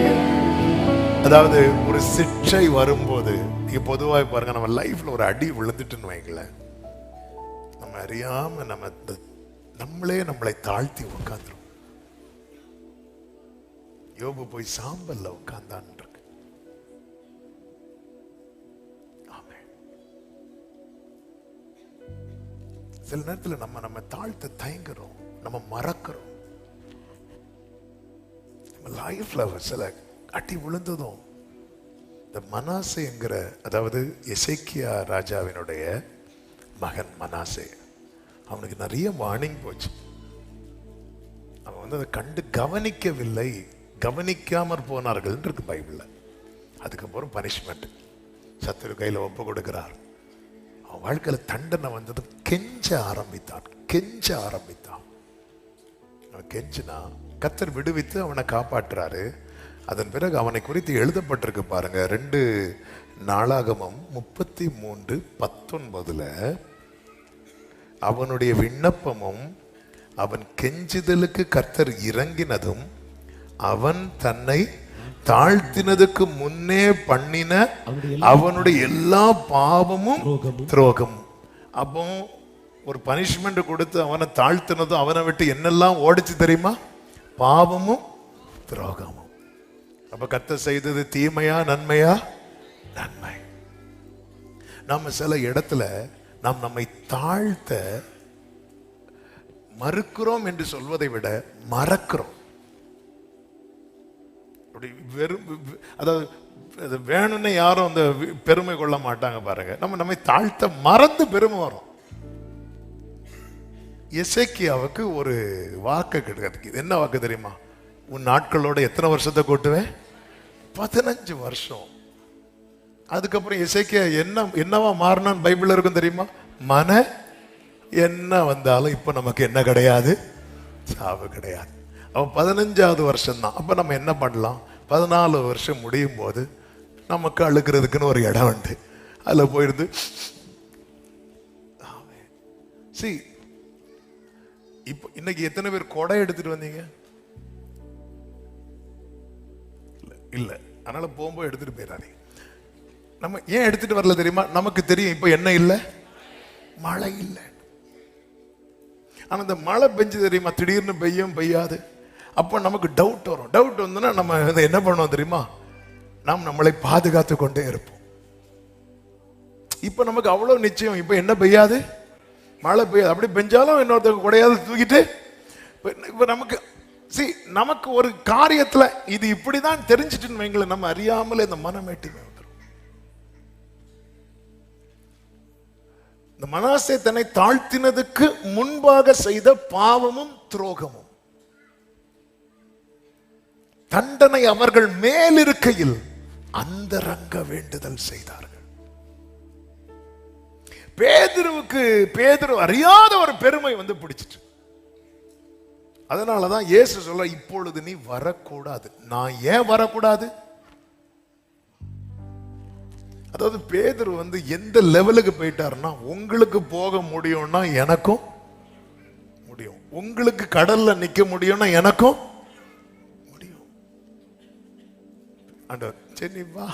அதாவது ஒரு சிக்ஷை வரும்போது, நீங்க பொதுவாக பாருங்க, நம்ம லைஃப்ல ஒரு அடி விழுந்துட்டுன்னு வைங்களேன், நம்ம அறியாம நம்மளே நம்மளை தாழ்த்தி உட்காந்துரும். யோபு போய் சாம்பல்ல உட்கார்ந்தான். சில நேரத்தில் நம்ம தாழ்த்த தயங்குறோம், நம்ம மறக்கிறோம். நம்ம லைஃப்ல சில அடி விழுந்ததும் இந்த மனாசே என்கிற, அதாவது எசேக்கியா ராஜாவினுடைய மகன் மனாசே, அவனுக்கு நிறைய வார்னிங் போச்சு. அவன் வந்து அதை கண்டு கவனிக்கவில்லை, கவனிக்காமற் போனார்கள் இருக்கு பைபிள்ல. அதுக்கப்புறம் பனிஷ்மெண்ட், சத்துரு கையில் ஒப்பு கொடுக்கிறார். அவன் வாழ்க்கையில தண்டனை வந்தது. கெஞ்ச ஆரம்பித்தான். அவன் கெஞ்சினா கர்த்தர் விடுவித்து அவனை காப்பாற்றுறாரு. அதன் பிறகு அவனை குறித்து எழுதப்பட்டிருக்கு பாருங்க, 2 நாளாகமம் 33:19 அவனுடைய விண்ணப்பமும் அவன் கெஞ்சுதலுக்கு கர்த்தர் இறங்கினதும் அவன் தன்னை தாழ்த்தினதுக்கு முன்னே பண்ணின அவனுடைய எல்லா பாவமும் துரோகமும். அப்போ ஒரு பனிஷ்மெண்ட் கொடுத்து அவனை தாழ்த்தினதும் அவனை விட்டு என்னெல்லாம் ஓடிச்சு தெரியுமா? பாவமும் துரோகமும். அப்ப கர்த்தர் செய்தது தீமையா நன்மையா? நன்மை. நாம சில இடத்துல நாம் நம்மை தாழ்த்த மறுக்கிறோம் என்று சொல்வதை விட மறக்கிறோம். அதாவது வேணும்னு யாரும் அந்த பெருமை கொள்ள மாட்டாங்க பாருங்க. நம்மை தாழ்த்த மறந்து பெருமை வரும். எசேக்கியாவுக்கு ஒரு வாக்கு கிடையாது. என்ன வாக்கு தெரியுமா? உன் நாட்களோட எத்தனை வருஷத்தை கூட்டுவேன்? 15 வருஷம். அதுக்கப்புறம் எசேக்கியா என்னவா மாறினான்னு பைபிள்ல இருக்கும் தெரியுமா? மன என்ன வந்தாலும் இப்ப நமக்கு என்ன கிடையாது? சாவு கிடையாது. அவன் 15வது வருஷம் தான். அப்ப நம்ம என்ன பண்ணலாம்? 14 வருஷம் முடியும் போது நமக்கு அழுகிறதுக்குன்னு ஒரு இடம் உண்டு. அதுல போயிருந்து see, இப்போ இன்னைக்கு எத்தனை பேர் கொடை எடுத்துட்டு வந்தீங்க? இல்ல, அதனால போகும்போது எடுத்துட்டு போயிடாதீங்க. நம்ம ஏன் எடுத்துட்டு வரல தெரியுமா? நமக்கு தெரியும் இப்ப என்ன இல்ல, மழை இல்லை. ஆனா இந்த மழை பெஞ்சு தெரியுமா, திடீர்னு பெய்யும் பெய்யாது. அப்ப நமக்கு டவுட் வரும். டவுட் வந்துன்னா நம்ம என்ன பண்ணுவோம் தெரியுமா? நாம் நம்மளை பாதுகாத்து கொண்டே இருப்போம். இப்ப நமக்கு அவ்வளவு நிச்சயம், இப்ப என்ன பெய்யாது, மழை பெய்யாது. அப்படி பெஞ்சாலும் இன்னொருத்தருக்கு கொடையாவது தூக்கிட்டு இப்ப நமக்கு நமக்கு ஒரு காரியத்துல இது இப்படிதான் தெரிஞ்சிட்டுன்னு வைங்கள, நம்ம அறியாமலே இந்த மனமேட்டிமை வந்துடும். இந்த மனாசே தன்னை தாழ்த்தினதுக்கு முன்பாக செய்த பாவமும் துரோகமும் தண்டனை அவர்கள் மேலிருக்கையில் அந்தரங்க வேண்டுதல் செய்தார்கள். பேதுரு அறியாத ஒரு பெருமை வந்து பிடிச்சிட்டு, அதனாலதான் இயேசு சொல்ல, இப்பொழுது நீ வரக்கூடாது. நான் ஏன் வரக்கூடாது? அதாவது பேதுரு வந்து எந்த லெவலுக்கு போயிட்டாருன்னா, உங்களுக்கு போக முடியும்னா எனக்கும் முடியும், உங்களுக்கு கடல்ல நிக்க முடியும்னா எனக்கும் முடியும். ஆண்டவர் சரி வா.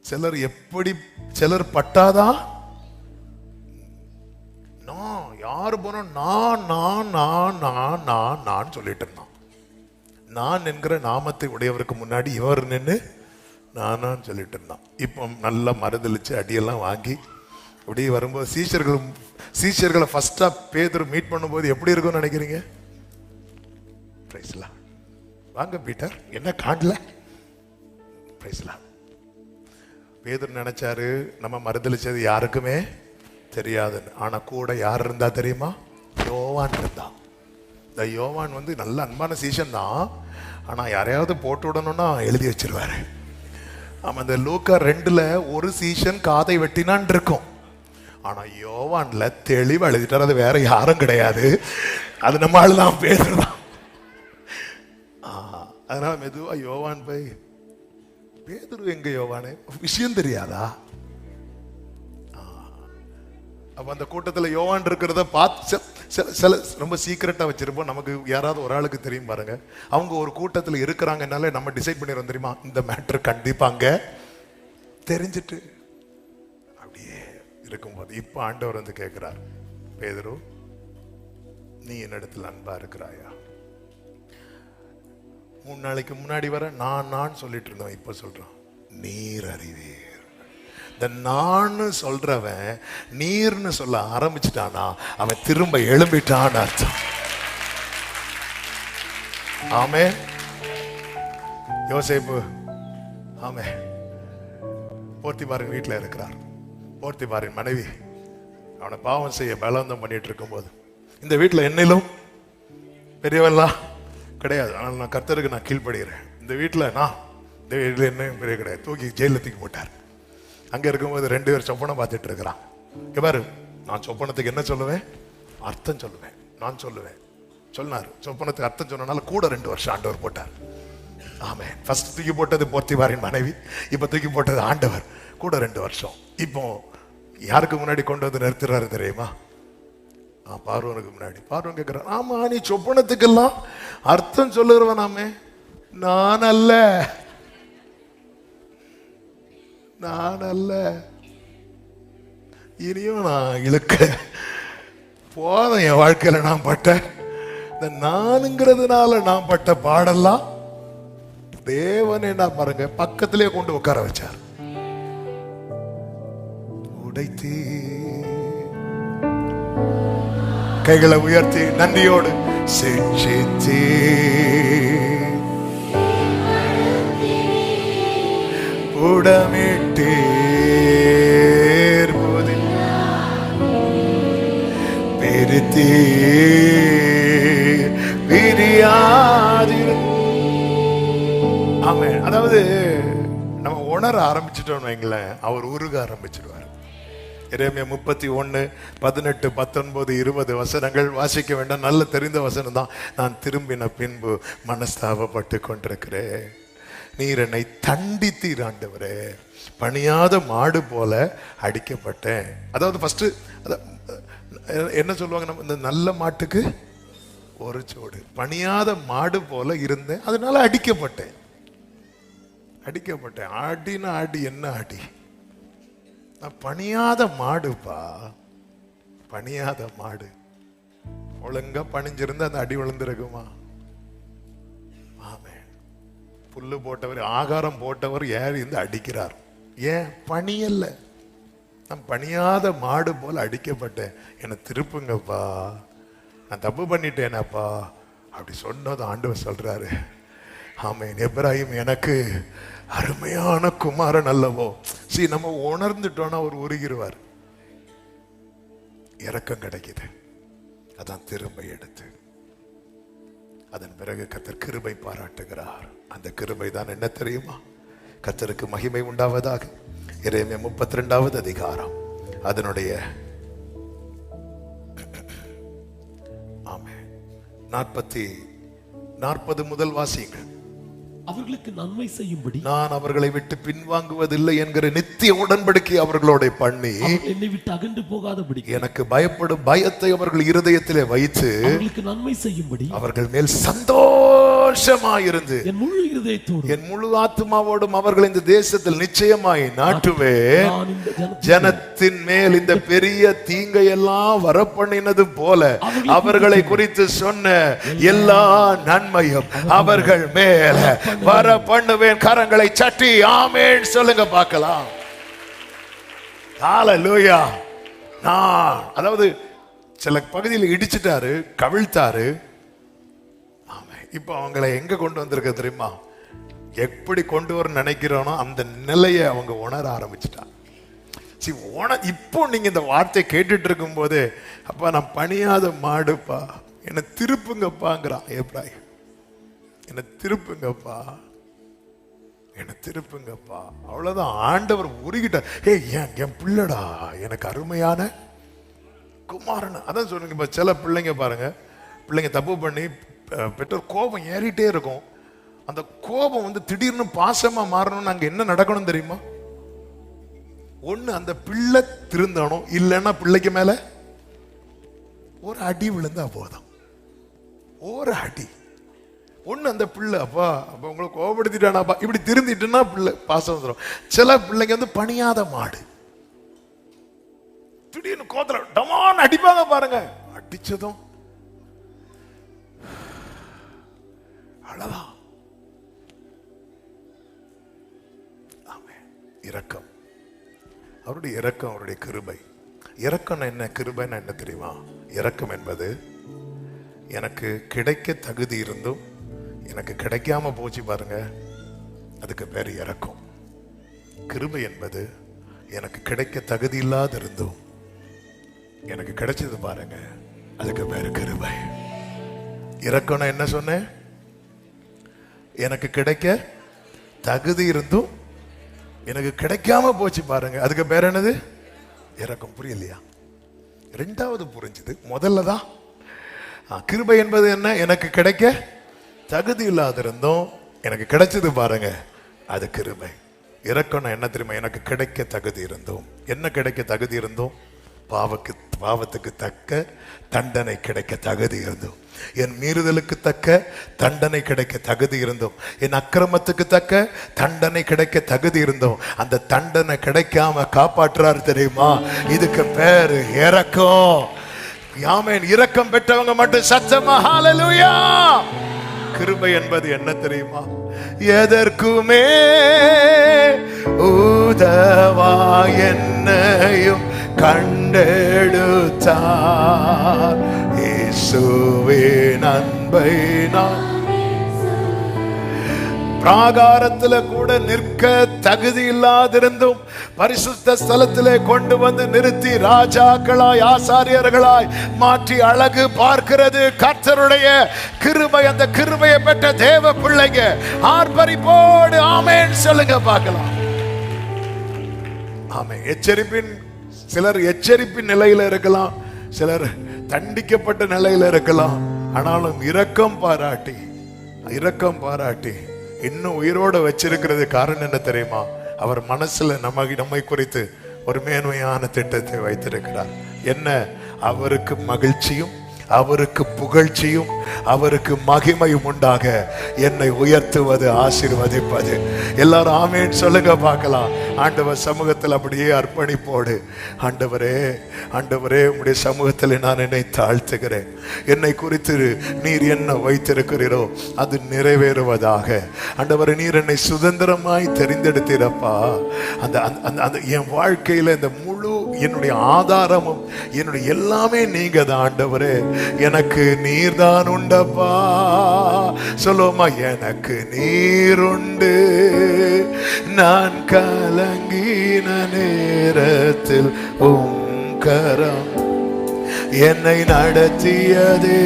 சிலர் எப்படி, சிலர் பட்டாதா நான் யாரு போன நான் நான் நான் நான் நான் நான் சொல்லிட்டு இருந்தான். நான் என்கிற நாமத்தை உடையவருக்கு முன்னாடி இவர் நின்று நான் சொல்லிட்டு இருந்தான். இப்போ நல்லா மறுதளிச்சு அடியெல்லாம் வாங்கி அப்படியே வரும்போது சீஷர்களை ஃபர்ஸ்டா பேதுரு மீட் பண்ணும்போது எப்படி இருக்கும்னு நினைக்கிறீங்க? பிரைஸ்லாம் வாங்க பீட்டர், என்ன காணல? பிரைஸ்லாம். பேதுரு நினைச்சாரு நம்ம மறுதளிச்சது யாருக்குமே தெரியாதுன்னு. ஆனா கூட யார் இருந்தா தெரியுமா? யோவான் இருந்தான். இந்த யோவான் வந்து நல்ல அன்பான சீசன் தான், ஆனா யாரையாவது போட்டு விடணும்னா எழுதி வச்சிருவாரு. ஆமா, இந்த லூக்கா 2ல ஒரு சீசன் காதை வெட்டினான் இருக்கும், ஆனா யோவான்ல தெளிவா எழுதிட்டார். அது வேற யாரும் கிடையாது, அது நம்ம ஆளுதான், பேதுருதான். அதனால மெதுவா யோவான் போய், பேதுரு எங்க யோவானே விஷயம் தெரியாதா? அப்ப அந்த கூட்டத்துல யோவான் இருக்கிறத பார்த்து சில ரொம்ப சீக்கிரட்டா வச்சிருப்போம். நமக்கு யாராவது ஒரு ஆளுக்கு தெரியும் பாருங்க, அவங்க ஒரு கூட்டத்துல இருக்கிறாங்கனால நம்ம டிசைட் பண்ணிடுறோம் தெரியுமா, இந்த மேட்டர் கண்டிப்பாங்க தெரிஞ்சிட்டு அப்படியே இருக்கும்போது இப்ப ஆண்டவர் வந்து கேட்கிறார், பேதுரு நீ என்னிடத்துல அன்பா இருக்கிறாயா? 3 நாளைக்கு முன்னாடி வர நான் சொல்லிட்டு இருந்தோம், இப்ப சொல்றான் நீர் அறிவீர். இந்த நான் சொல்றவன் நீர்னு சொல்ல ஆரம்பிச்சுட்டானா அவன் திரும்ப எழும்பிட்டான்னு அர்த்தம். ஆமே யோசேப்பு, ஆமே போர்த்திபாரின் வீட்டில் இருக்கிறார். போர்த்திபாரின் மனைவி அவனை பாவம் செய்ய பலவந்தம் பண்ணிட்டு இருக்கும் போது, இந்த வீட்டில் என்னிலும் பெரியவெல்லாம் கிடையாது, ஆனால் நான் கர்த்தருக்கு நான் கீழ்ப்படுகிறேன். இந்த வீட்டில் என்ன பெரிய கிடையாது, தூக்கி ஜெயில தூக்கி போட்டார். அங்க இருக்கும்போது 2 பேர் சொப்பனம் பார்த்துட்டு இருக்கிறான். பாரு, நான் சொப்பனத்துக்கு என்ன சொல்லுவேன், அர்த்தம் சொல்லுவேன், நான் சொல்லுவேன் சொன்னார். சொப்பனத்துக்கு அர்த்தம் சொன்னனால கூட 2 வருஷம் ஆண்டவர் போட்டார். ஆமே, ஃபர்ஸ்ட் தூக்கி போட்டது போர்த்திபாரின் மனைவி, இப்ப தூக்கி போட்டது ஆண்டவர், கூட 2 வருஷம். இப்போ யாருக்கு முன்னாடி கொண்டு வந்து நிறுத்துறாரு தெரியுமா? பார்வனுக்கு முன்னாடி. பார்வன் கேட்கிறான், ஆமா நீ சொப்பனத்துக்கெல்லாம் அர்த்தம் சொல்லுறவனாமே, நான் அல்ல, நான் அல்ல, இனியும் நான் இழுக்க போதும். என் வாழ்க்கையில நான் பட்ட இந்த நானுங்கிறதுனால நான் பட்ட பாடெல்லாம் தேவன் என்ன பாருங்க பக்கத்திலே கொண்டு உட்கார வச்சார். உடைத்தீ கைகளை உயர்த்தி நன்றியோடு செஞ்சித்தீ உடமிட்டீர் போதில் பெருத்தீ பிரியாதிரு. ஆமென். அதாவது நம்ம உணர ஆரம்பிச்சிட்டோம் வைங்களேன், அவர் உருக ஆரம்பிச்சிடுவார். எரேமியா 31, 18, 19, 20 வசனங்கள் வாசிக்க வேண்டாம், நல்ல தெரிந்த வசனம் தான். நான் திரும்பின பின்பு மனஸ்தாபப்பட்டு கொண்டிருக்கிறேன். நீர் என்னை தண்டித்தீர் ஆண்டவரே, பணியாத மாடு போல அடிக்கப்பட்டேன். அதாவது ஃபர்ஸ்ட் என்ன சொல்லுவாங்க, நம்ம இந்த நல்ல மாட்டுக்கு ஒரு சோடு, பணியாத மாடு போல இருந்தேன், அதனால அடிக்கப்பட்டேன். ஆடினா ஆடி என்ன ஆடி, நான் பணியாத மாடுப்பா, பணியாத மாடு. ஒழுங்கா பணிஞ்சிருந்த அந்த அடி விழுந்திருக்குமா? ஆமே. புல்லு போட்டவர், ஆகாரம் போட்டவர் ஏறி இருந்து அடிக்கிறார். ஏன்? பணியல்ல. நான் பணியாத மாடு போல அடிக்கப்பட்டேன், என்னை திருப்புங்கப்பா, நான் தப்பு பண்ணிட்டேனப்பா அப்படி சொன்னது ஆண்டவர் சொல்றாரு. ஆமென். எப்ராஹிம் எனக்கு அருமையான குமாரன் அல்லவோ. நம்ம உணர்ந்துட்டோம்னா அவர் உருகிடுவார். இரக்கம் கிடைக்குது, அதான் திரும்ப எடுத்து அதன் பிறகு கர்த்தர் கிருபை பாராட்டுகிறார். அந்த கிருபை தான் என்ன தெரியுமா? கர்த்தருக்கு மகிமை உண்டாவதாக. எரேமியா 32வது அதிகாரம் அதனுடைய 40 முதல் வாசியுங்கள். அவர்களுக்கு நன்மை செய்யும்படி நான் அவர்களை விட்டு பின்வாங்குவதில்லை என்கிற நித்திய உடன்படிக்கை அவர்களோட பண்ணி, என்னை விட்டு அகன்று போகாதபடி எனக்கு பயப்படும் பயத்தை அவர்கள் இருதயத்திலே வைத்து, அவர்களுக்கு நன்மை செய்யும்படி அவர்கள் மேல் சந்தோஷமாயிருந்து என் முழு இருதயத்தோடும் என் முழு ஆத்துமாவோடும் அவர்கள் இந்த தேசத்தில் நிச்சயமாய் நாட்டுவே. ஜனத்தின் மேல் இந்த பெரிய தீங்கையெல்லாம் வரப்பண்ணினது போல அவர்களை குறித்து சொன்ன எல்லா நன்மையும் அவர்கள் மேல வர பண்ணுவேன். கரங்களை சட்டி ஆமென் சொல்லுங்க பார்க்கலாம். ஹalleluya. நான் அதாவது சில பகுதியில் இடிச்சிட்டாரு, கவிழ்த்தாரு. ஆமென். இப்போ அவங்களை எங்க கொண்டு வந்திருக்க தெரியுமா? எப்படி கொண்டு வர நினைக்கிறோனோ அந்த நிலையை அவங்க உணர ஆரம்பிச்சுட்டாங்க. இப்போ நீங்க இந்த வார்த்தை கேட்டுட்டு இருக்கும் போது, அப்பா நான் பணியாத மாடுப்பா, என்னை திருப்புங்கப்பாங்கிறான் எப்ராஹிம். என்னை திருப்புங்கப்பா, என்னை திருப்புங்கப்பா. அவ்வளவுதான். ஆண்டவர் உருகிட்டார். என் பிள்ளடா, எனக்கு அருமையான குமாரன். அதான் சொல்லுங்க. இப்ப சில பிள்ளைங்க பாருங்க, பிள்ளைங்க தப்பு பண்ணி பெற்றோர் கோபம் ஏறிட்டே இருக்கும். அந்த கோபம் வந்து திடீர்னு பாசமா மாறணும்னு அங்க என்ன நடக்கணும் தெரியுமா? ஒண்ணு அந்த பிள்ளை திருந்தணும், இல்லைன்னா பிள்ளைக்கு மேல ஒரு அடி விழுந்தா போதும். ஒரு அடி. ஒண்ணு அந்த பிள்ளை அப்பா உங்களை கோபப்படுத்திட்டானாப்பா இப்படி திருந்திட்டுன்னா பிள்ளை பாசம் வந்துடும். சில பிள்ளைங்க வந்து பணியாத மாடு, திடீர்னு கோத்துல டமான் அடிப்பாங்க பாருங்க. அடிச்சதும் அழகா இரக்கம், அவருடைய இரக்கம், அவருடைய கிருபை. இரக்கம் என்ன, கிருபைன்னா என்ன தெரியுமா? இரக்கம் என்பது எனக்கு கிடைக்க தகுதி இருந்தும் எனக்கு கிடைக்காம போச்சு பாருங்க, அதுக்கு பேர் இரக்கம். கிருபை என்பது எனக்கு கிடைக்க தகுதி இல்லாத இருந்தும் எனக்கு கிடைச்சது பாருங்க, அதுக்கு பேர் கிருபை. இரக்கம்னா என்ன சொன்னேன்? எனக்கு கிடைக்க தகுதி இருந்தும் எனக்கு கிடைக்காம போச்சு பாருங்க, அதுக்கு பேர் என்னது? இரக்கம். புரியலையா? ரெண்டாவது புரிஞ்சுது. முதல்ல தான் கிருபை என்பது என்ன? எனக்கு கிடைக்க தகுதி இல்லாத இருந்தும் எனக்கு கிடைச்சது பாருங்க, அது கிருபை. இரக்கம்னா என்ன தெரியுமா? எனக்கு கிடைக்க தகுதி இருந்தும், என்ன கிடைக்க தகுதி இருந்தும்? பாவத்துக்கு தக்க தண்டனை கிடைக்க தகுதி இருந்தும், என் மீறுதலுக்கு தக்க தண்டனை கிடைக்க தகுதி இருந்தும், என் அக்கிரமத்துக்கு தக்க தண்டனை கிடைக்க தகுதி இருந்தும் அந்த தண்டனை கிடைக்காம காப்பாற்றுறாரு தெரியுமா? இதுக்கு பேரு இரக்கம். ஆமென். இரக்கம் பெற்றவங்க மட்டும் சத்தமா ஹல்லேலூயா. கிருபை என்பது என்ன தெரியுமா? எதற்குமே உதவா என்னையும் கண்டெடுத்தார் இயேசுவின் அன்பை நான் பிராகாரத்துல கூட நிற்க தகுதி இல்லாதிருந்தும் பரிசுத்த ஸ்தலத்திலே கொண்டு வந்து நிறுத்தி ராஜாக்களாய் ஆசாரியர்களாய் மாற்றி அழகு பார்க்கிறது கர்த்தருடைய கிருபை. அந்த கிருபையை பெற்ற தேவ பிள்ளைங்க ஆர்ப்பரிப்போடு ஆமென் சொல்லுங்க பார்க்கலாம். ஆமென். சிலர் எச்சரிப்பின் நிலையில இருக்கலாம், சிலர் தண்டிக்கப்பட்ட நிலையில இருக்கலாம். ஆனாலும் இரக்கம் பாராட்டி இன்னும் உயிரோட வச்சிருக்கிறது காரணம் என்ன தெரியுமா? அவர் மனசுல நம்மை குறித்து ஒரு மேன்மையான திட்டத்தை வைத்திருக்கிறார். என்ன? அவருக்கு மகிழ்ச்சியும், அவருக்கு புகழ்ச்சியும், அவருக்கு மகிமையும் உண்டாக என்னை உயர்த்துவது, ஆசீர்வதிப்பது. எல்லாரும் ஆமென் சொல்லுங்க பார்க்கலாம். ஆண்டவர் சமூகத்தில் அப்படியே அர்ப்பணிப்போடு, ஆண்டவரே ஆண்டவரே உம்முடைய சமூகத்தில் நான் என்னை தாழ்த்துகிறேன். என்னை குறித்து நீர் என்ன வைத்திருக்கிறீரோ அது நிறைவேறுவதாக. ஆண்டவரே, நீர் என்னை சுதந்திரமாய் தெரிந்தெடுத்தீரப்பா. அந்த என் வாழ்க்கையில இந்த முழு என்னுடைய ஆதாரமும் என்னுடைய எல்லாமே நீங்க தான் ஆண்டவரே. எனக்கு நீர்தான் உண்டப்பா. சொல்லுவோமா? எனக்கு நீர் உண்டு. நான் கலங்கின நேரத்தில் உம் கரம் என்னை நடத்தியது.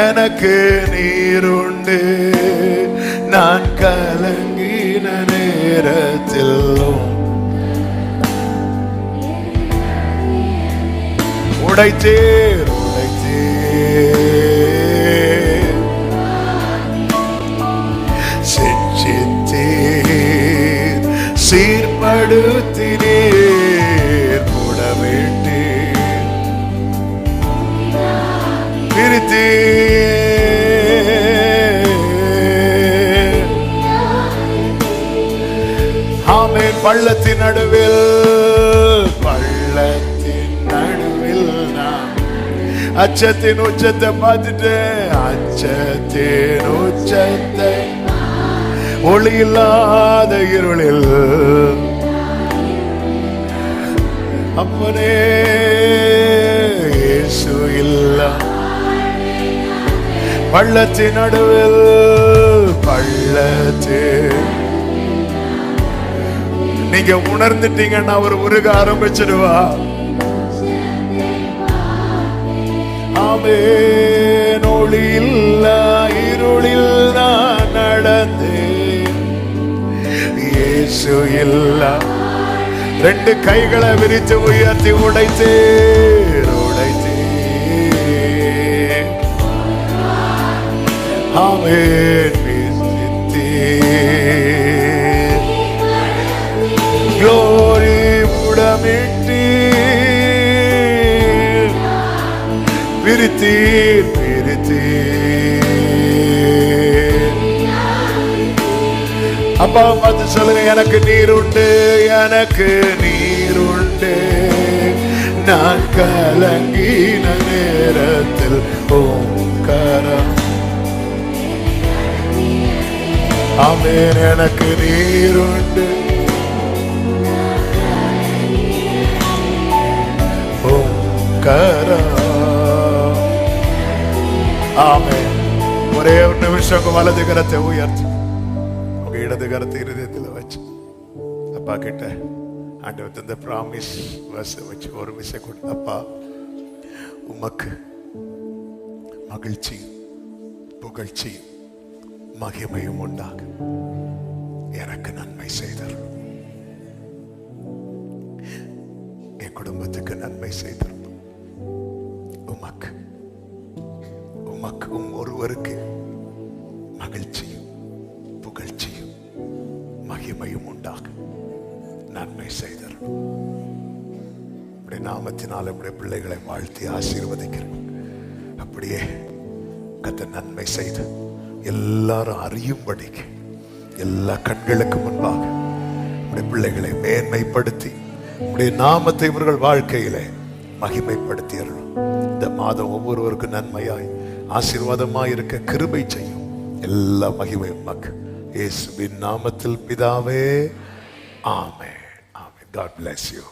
எனக்கு நீர் உண்டு. நான் கலங்கின நேரத்தில் உடைத்தீர் செஞ்சித்தீர், சீர்படுத்தினீர், புடமிட்டீர், பிரித்தீர். ஆமென். பள்ளத்தின் நடுவில் அச்சத்தின் உச்சத்தை பார்த்துட்டேன். அச்சத்தின் உச்சத்தை ஒளி இல்லாத இருளில் அப்பனே இயேசு இல்ல. பள்ளத்தின் நடுவில் பள்ளத்தில் நீங்க உணர்ந்துட்டீங்கன்னா அவர் உருக ஆரம்பிச்சிடுவா. ஆமென். ஒளி இல்ல இருளில் நான் நடந்தேன். இயேசு இல்ல. ரெண்டு கைகளை விரித்து உயர்த்தி உடைத்தேன். ஆமென். glory புடமிட்டீர், பிரித்தீர். அப்பா பார்த்து சொல்லுங்க, எனக்கு நீர் உண்டு, எனக்கு நீர் உண்டு. நான் கலங்கின நேரத்தில் ஓங்காரம். ஆமென். எனக்கு நீர் உண்டு. ஓங்காரம். ஆமென். ஒரே ஒரு நிமிஷம் வலது கரத்தை உயர்த்தி உங்க இடது கரத்தை இருதயத்தில் வச்சு அப்பா கிட்ட ஆண்டவர் தந்த பிராமிஸ் வச்சு ஒரு விசை கொடு. அப்பா, உமக்கு மகிழ்ச்சி புகழ்ச்சி மகிமையும் உண்டாக எனக்கு நன்மை செய்தார். என் குடும்பத்துக்கு நன்மை செய்தார். உமக்கு ஒருவருக்கு மகிழ்ச்சியும் புகழ்ச்சியும் மகிமையும் உண்டாக நன்மை செய்தார். நாமத்தினால் நம்முடைய பிள்ளைகளை வாழ்த்தி ஆசீர்வதிக்கிறேன். அப்படியே கர்த்தர் நன்மை செய்து எல்லாரும் அறியும்படிக்கு எல்லா கண்களுக்கு முன்பாக நம்முடைய பிள்ளைகளை மேன்மைப்படுத்தி நம்முடைய நாமத்தை இவர்கள் வாழ்க்கையிலே மகிமைப்படுத்தி அருளும். இந்த மாதம் ஒவ்வொருவருக்கும் நன்மையாய் ஆசீர்வாதமாய் இருக்க கிருபை செய்யும். எல்லா மகிமையும் மக்கு இயேசுவின் நாமத்தில் பிதாவே. ஆமென். ஆமென். God bless you.